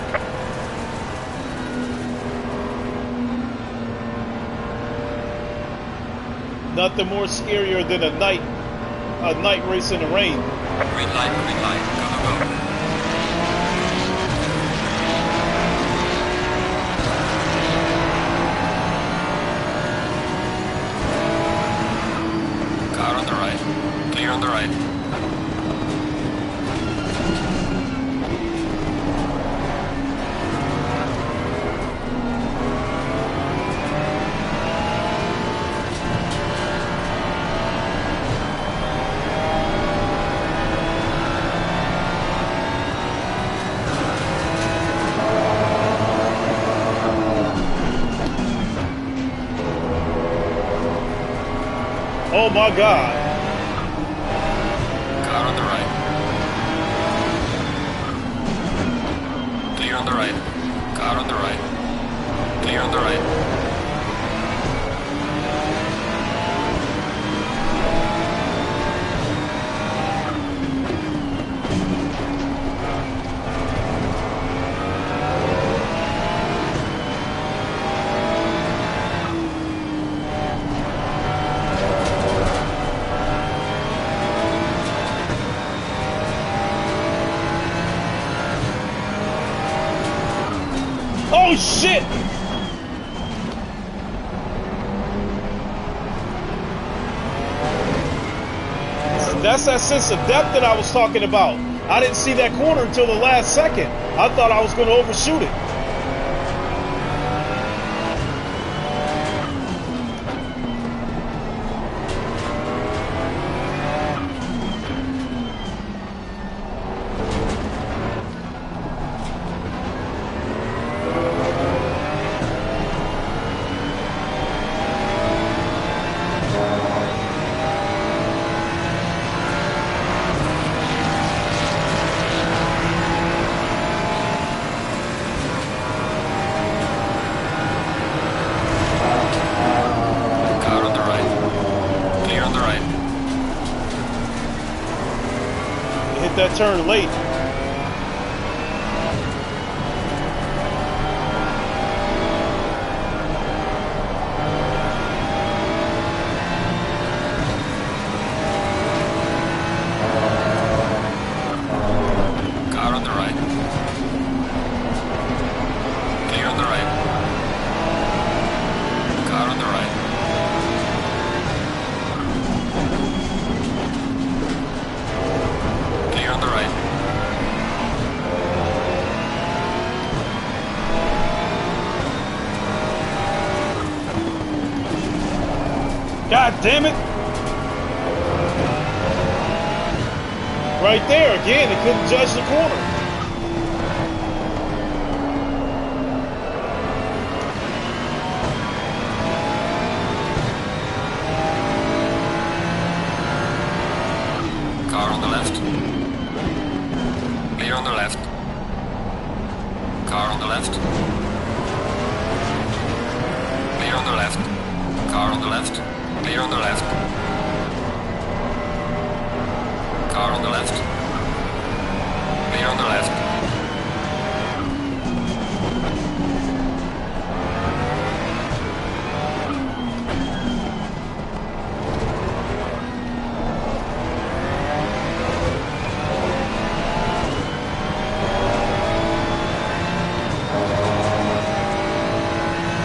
Nothing more scarier than a night race in the rain. Green light, go, go, go. Car on the right, clear on the right. Oh my God. Car on the right. Clear on the right. Car on the right. Clear on the right. Oh shit! That's that sense of depth that I was talking about. I didn't see that corner until the last second. I thought I was going to overshoot it. Car on the right. Clear on the right. Hit that turn late. Car on the right. Clear on the right. Car on the right. Clear on the right. God damn it! right there again. They couldn't judge the corner. Car on the left. Clear on the left. Car on the left. Clear on the left. Car on the left. Clear on the left. Car on the left. Clear on the left.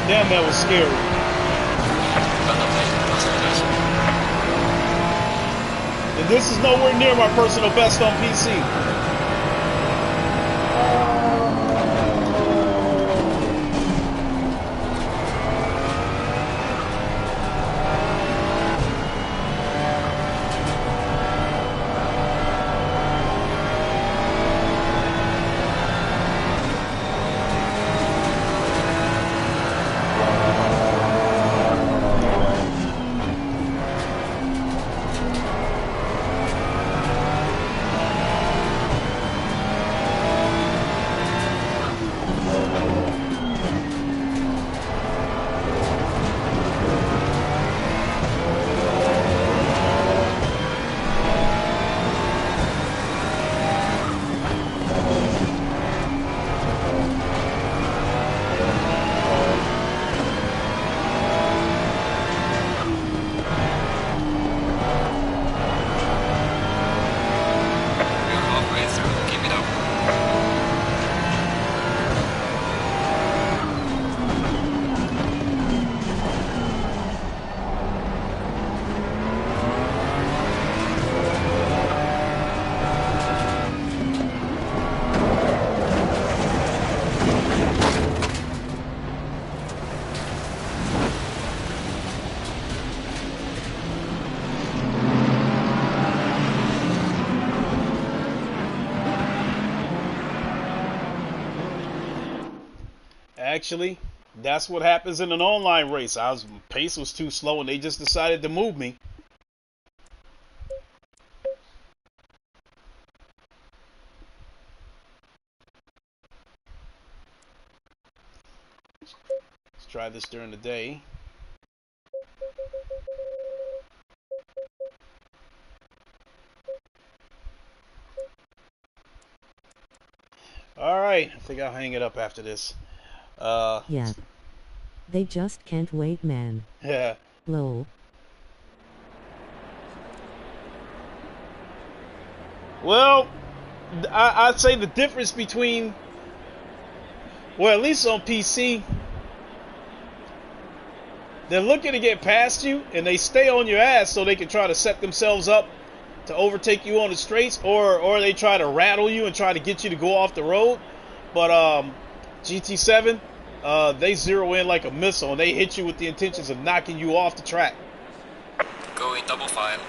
Damn, that was scary. And this is nowhere near my personal best on PC. Actually, that's what happens in an online race. Pace was too slow and they just decided to move me. Let's try this during the day. Alright, I think I'll hang it up after this. Yeah. They just can't wait, man. Yeah. Lol. Well, I'd say the difference between, well, at least on PC, they're looking to get past you and they stay on your ass so they can try to set themselves up to overtake you on the straights, or they try to rattle you and try to get you to go off the road. But GT7, they zero in like a missile and they hit you with the intentions of knocking you off the track. Go in double file.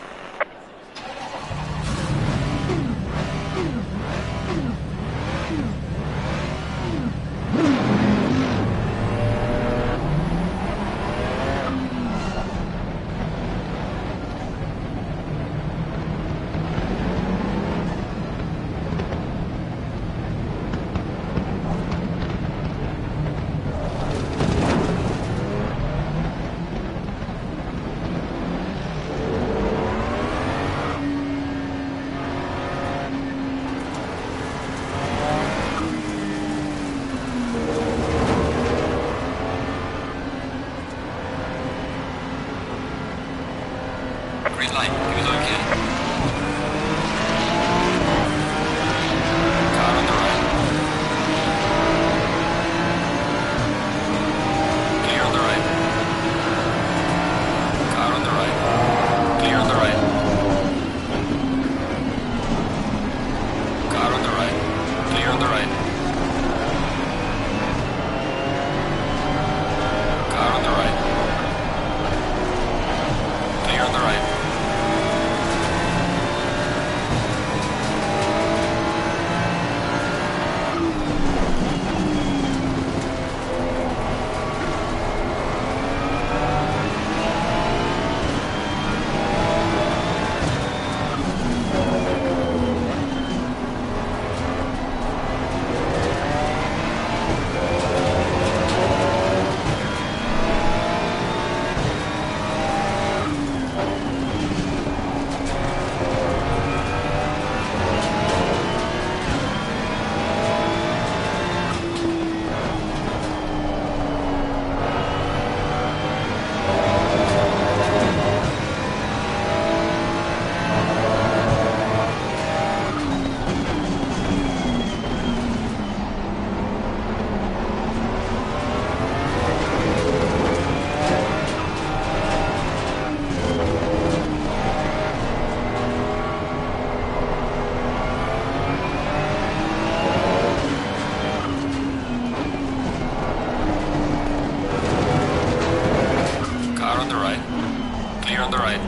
the right.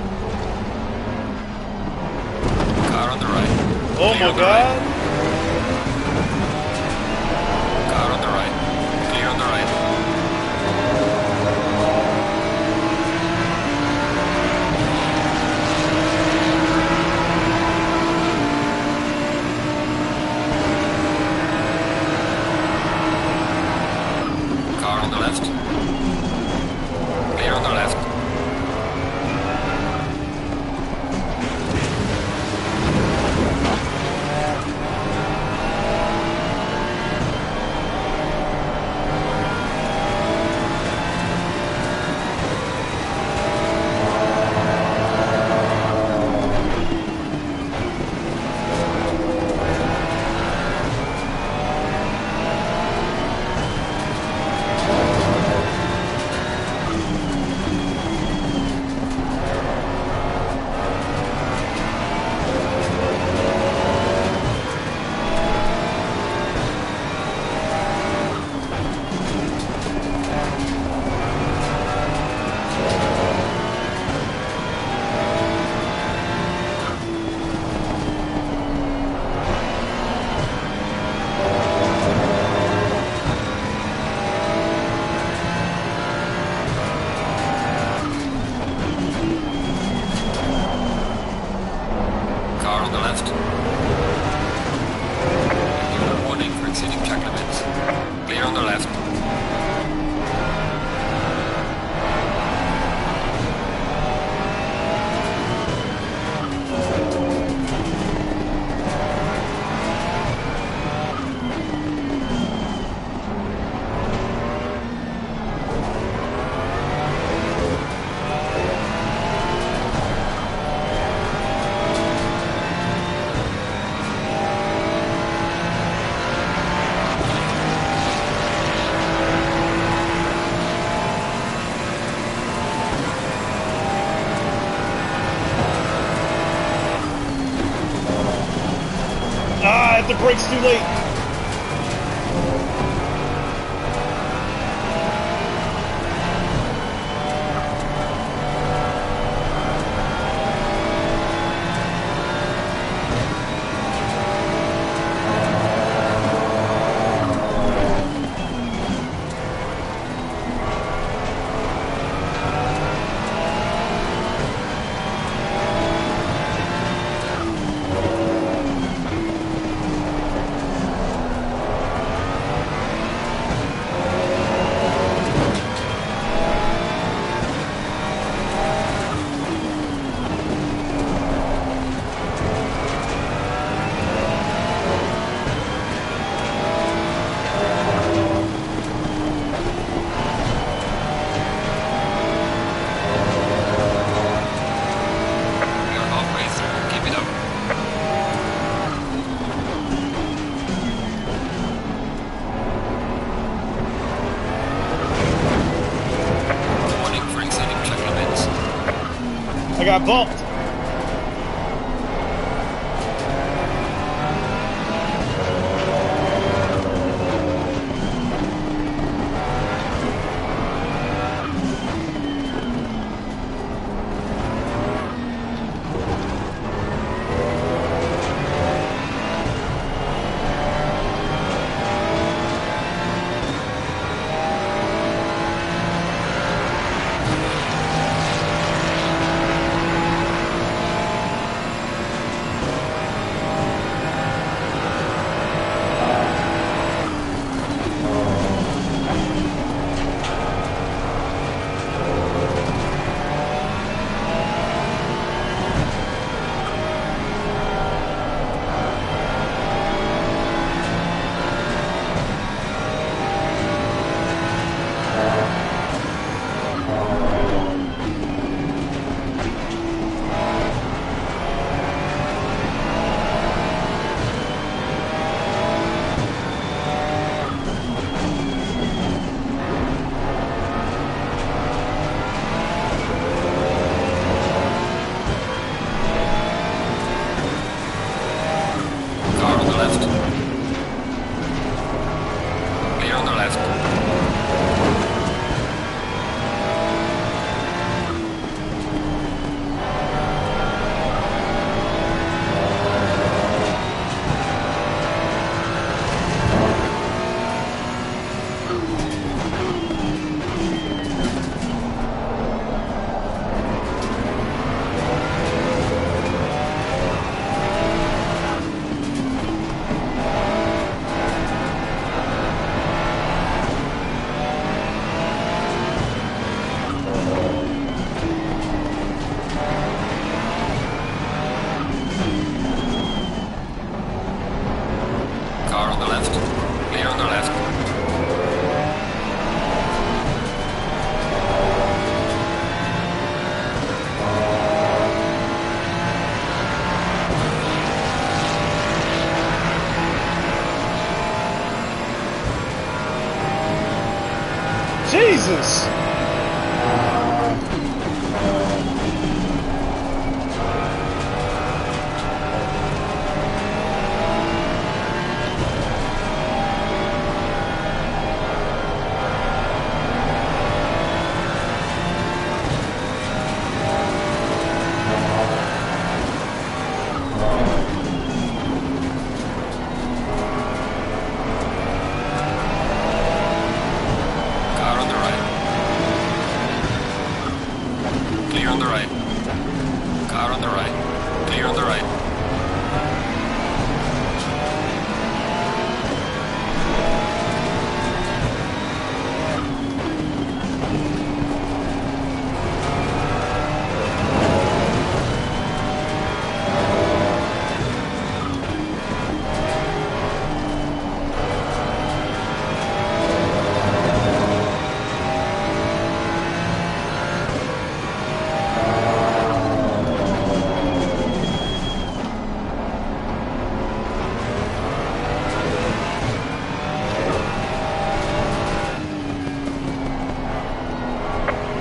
Car on the right. Oh Clear my on the right. god. Car on the right. Clear on the right. Car on the left. Clear on the left. Car on the left. Warning for exceeding track limits. Clear on the left. Ah, the brake's too late. You're halfway through. Keep it up. Warning for exceeding track limits. I got bumped. Car on the left. Clear on the left. Jesus! Car on the right. Clear on the right. Car on the right. Clear on the right.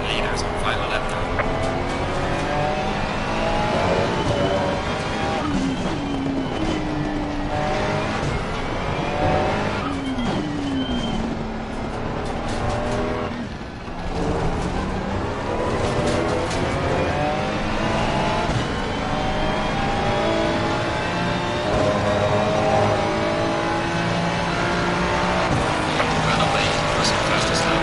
Leaders on final lap now. Well up late, first and fastest lap.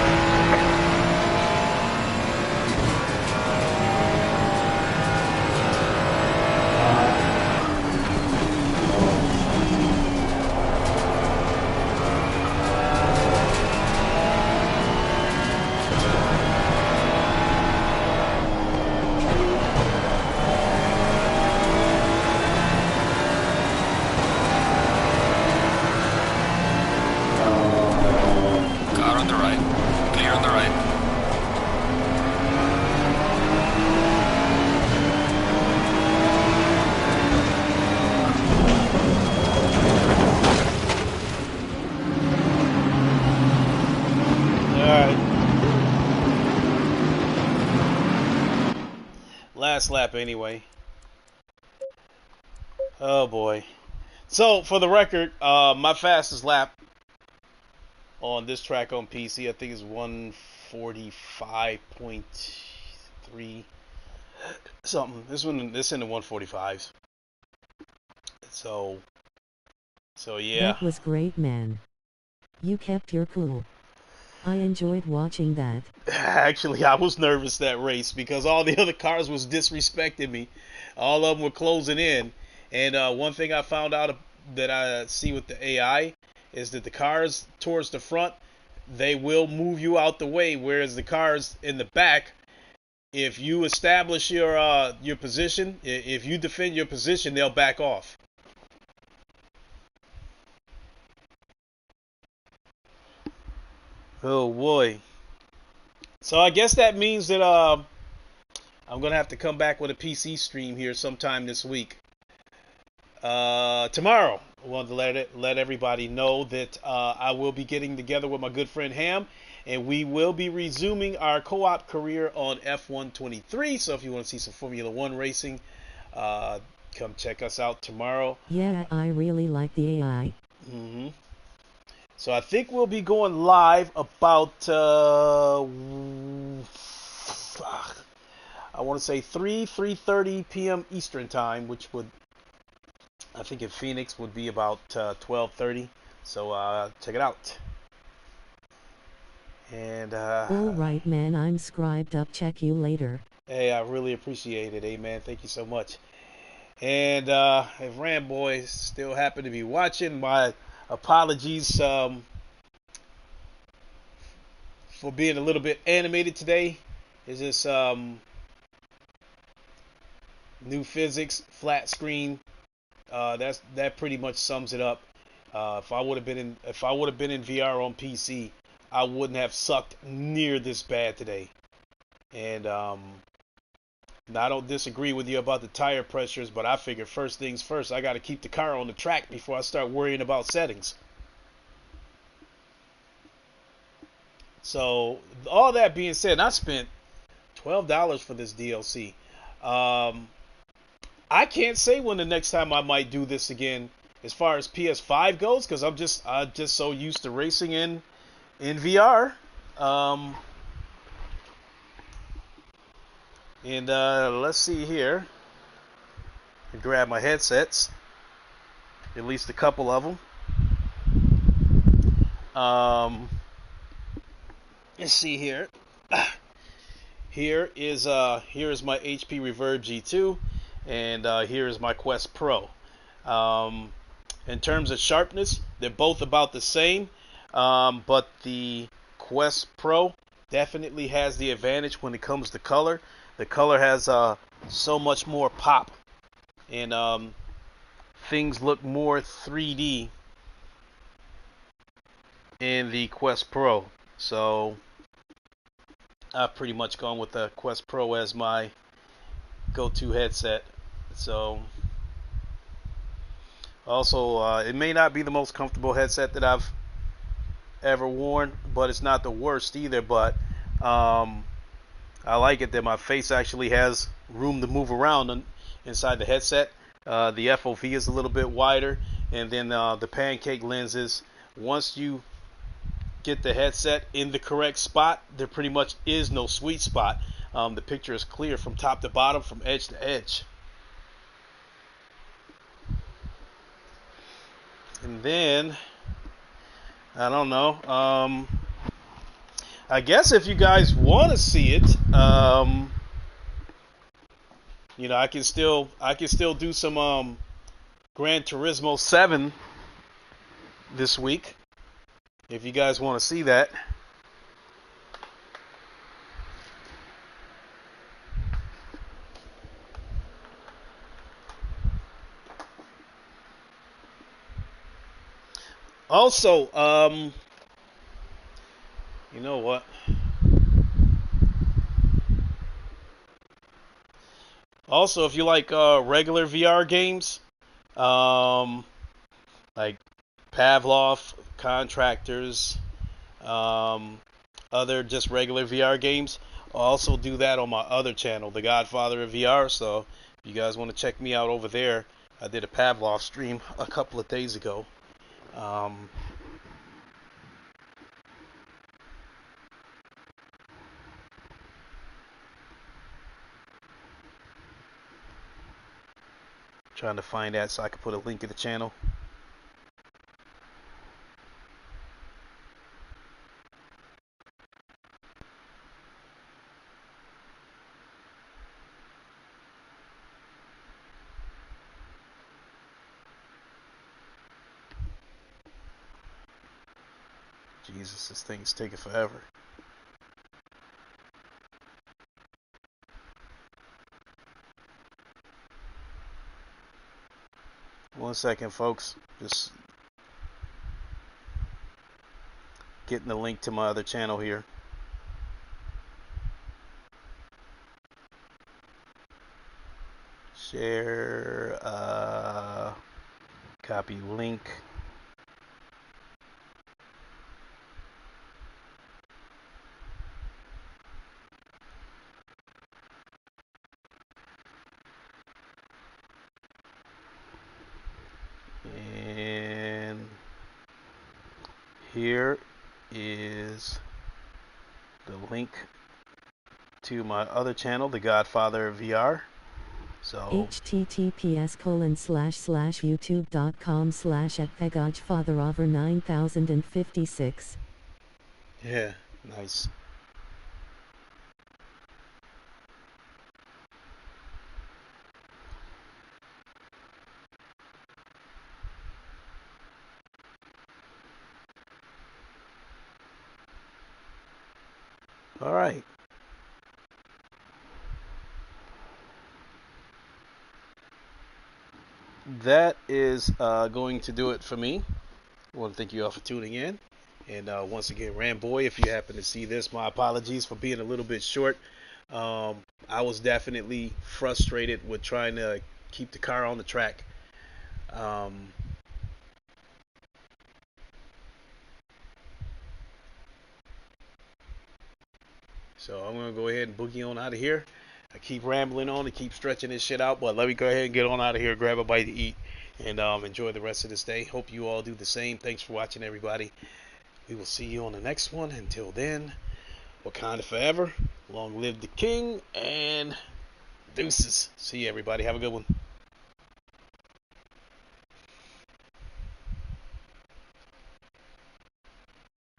Car on the right. Clear on the right. Alright. Last lap anyway. Oh boy. So for the record, my fastest lap on this track on PC, I think is 145.3 something. This in the 145s. So yeah. That was great, man. You kept your cool. I enjoyed watching that. Actually, I was nervous that race because all the other cars was disrespecting me. All of them were closing in. And one thing I found out that I see with the AI is that the cars towards the front, they will move you out the way, whereas the cars in the back, if you establish your position, if you defend your position, they'll back off. Oh boy. So I guess that means that I'm gonna have to come back with a PC stream here sometime this week. Tomorrow, I wanted to let everybody know that I will be getting together with my good friend Ham, and we will be resuming our co-op career on F123. So if you want to see some Formula One racing, come check us out tomorrow. Yeah, I really like the AI. Mm-hmm. So I think we'll be going live about I want to say 3:30 p.m. Eastern time, which would, I think in Phoenix would be about 12:30. So check it out. And Alright man, I'm scribed up, check you later. hey, I really appreciate it. Amen. Thank you so much. And if Ramboy still happen to be watching, my apologies for being a little bit animated today. It's just new physics, flat screen. That pretty much sums it up. If I would have been in VR on PC, I wouldn't have sucked near this bad today. And now, I don't disagree with you about the tire pressures, but I figured first things first, I got to keep the car on the track before I start worrying about settings. So, all that being said, I spent $12 for this DLC. I can't say when the next time I might do this again as far as PS5 goes, because I'm just so used to racing in VR. And let's see here. I grab my headsets, at least a couple of them. Let's see here. Here is my HP Reverb G2, and here is my Quest Pro. In terms of sharpness, they're both about the same, but the Quest Pro definitely has the advantage when it comes to color. The color has so much more pop, and things look more 3D in the Quest Pro. So I've pretty much gone with the Quest Pro as my go-to headset. So also, it may not be the most comfortable headset that I've ever worn, but it's not the worst either. But I like it that my face actually has room to move around inside the headset. The FOV is a little bit wider, and then the pancake lenses, once you get the headset in the correct spot, there pretty much is no sweet spot. The picture is clear from top to bottom, from edge to edge. And then, I don't know, I guess if you guys want to see it, you know, I can still do some Gran Turismo 7 this week if you guys want to see that. Also, you know what? Also, if you like regular VR games, like Pavlov, Contractors, other just regular VR games, I'll also do that on my other channel, The Godfather of VR. So if you guys want to check me out over there, I did a Pavlov stream a couple of days ago. Trying to find that so I can put a link in the channel. Jesus, this thing is taking forever. One second, folks. Just getting the link to my other channel here. Share, copy link. And here is the link to my other channel, The Godfather of VR. So https://youtube.com/@PegodgeFatherOver 9056. yeah. Nice. All right. That is going to do it for me. I want to thank you all for tuning in. And once again, Ramboy, if you happen to see this, my apologies for being a little bit short. I was definitely frustrated with trying to keep the car on the track. Um, so I'm going to go ahead and boogie on out of here. I keep rambling on and keep stretching this shit out, but let me go ahead and get on out of here, grab a bite to eat, and enjoy the rest of this day. Hope you all do the same. Thanks for watching, everybody. We will see you on the next one. Until then, Wakanda forever. Long live the king, and deuces. See you, everybody. Have a good one.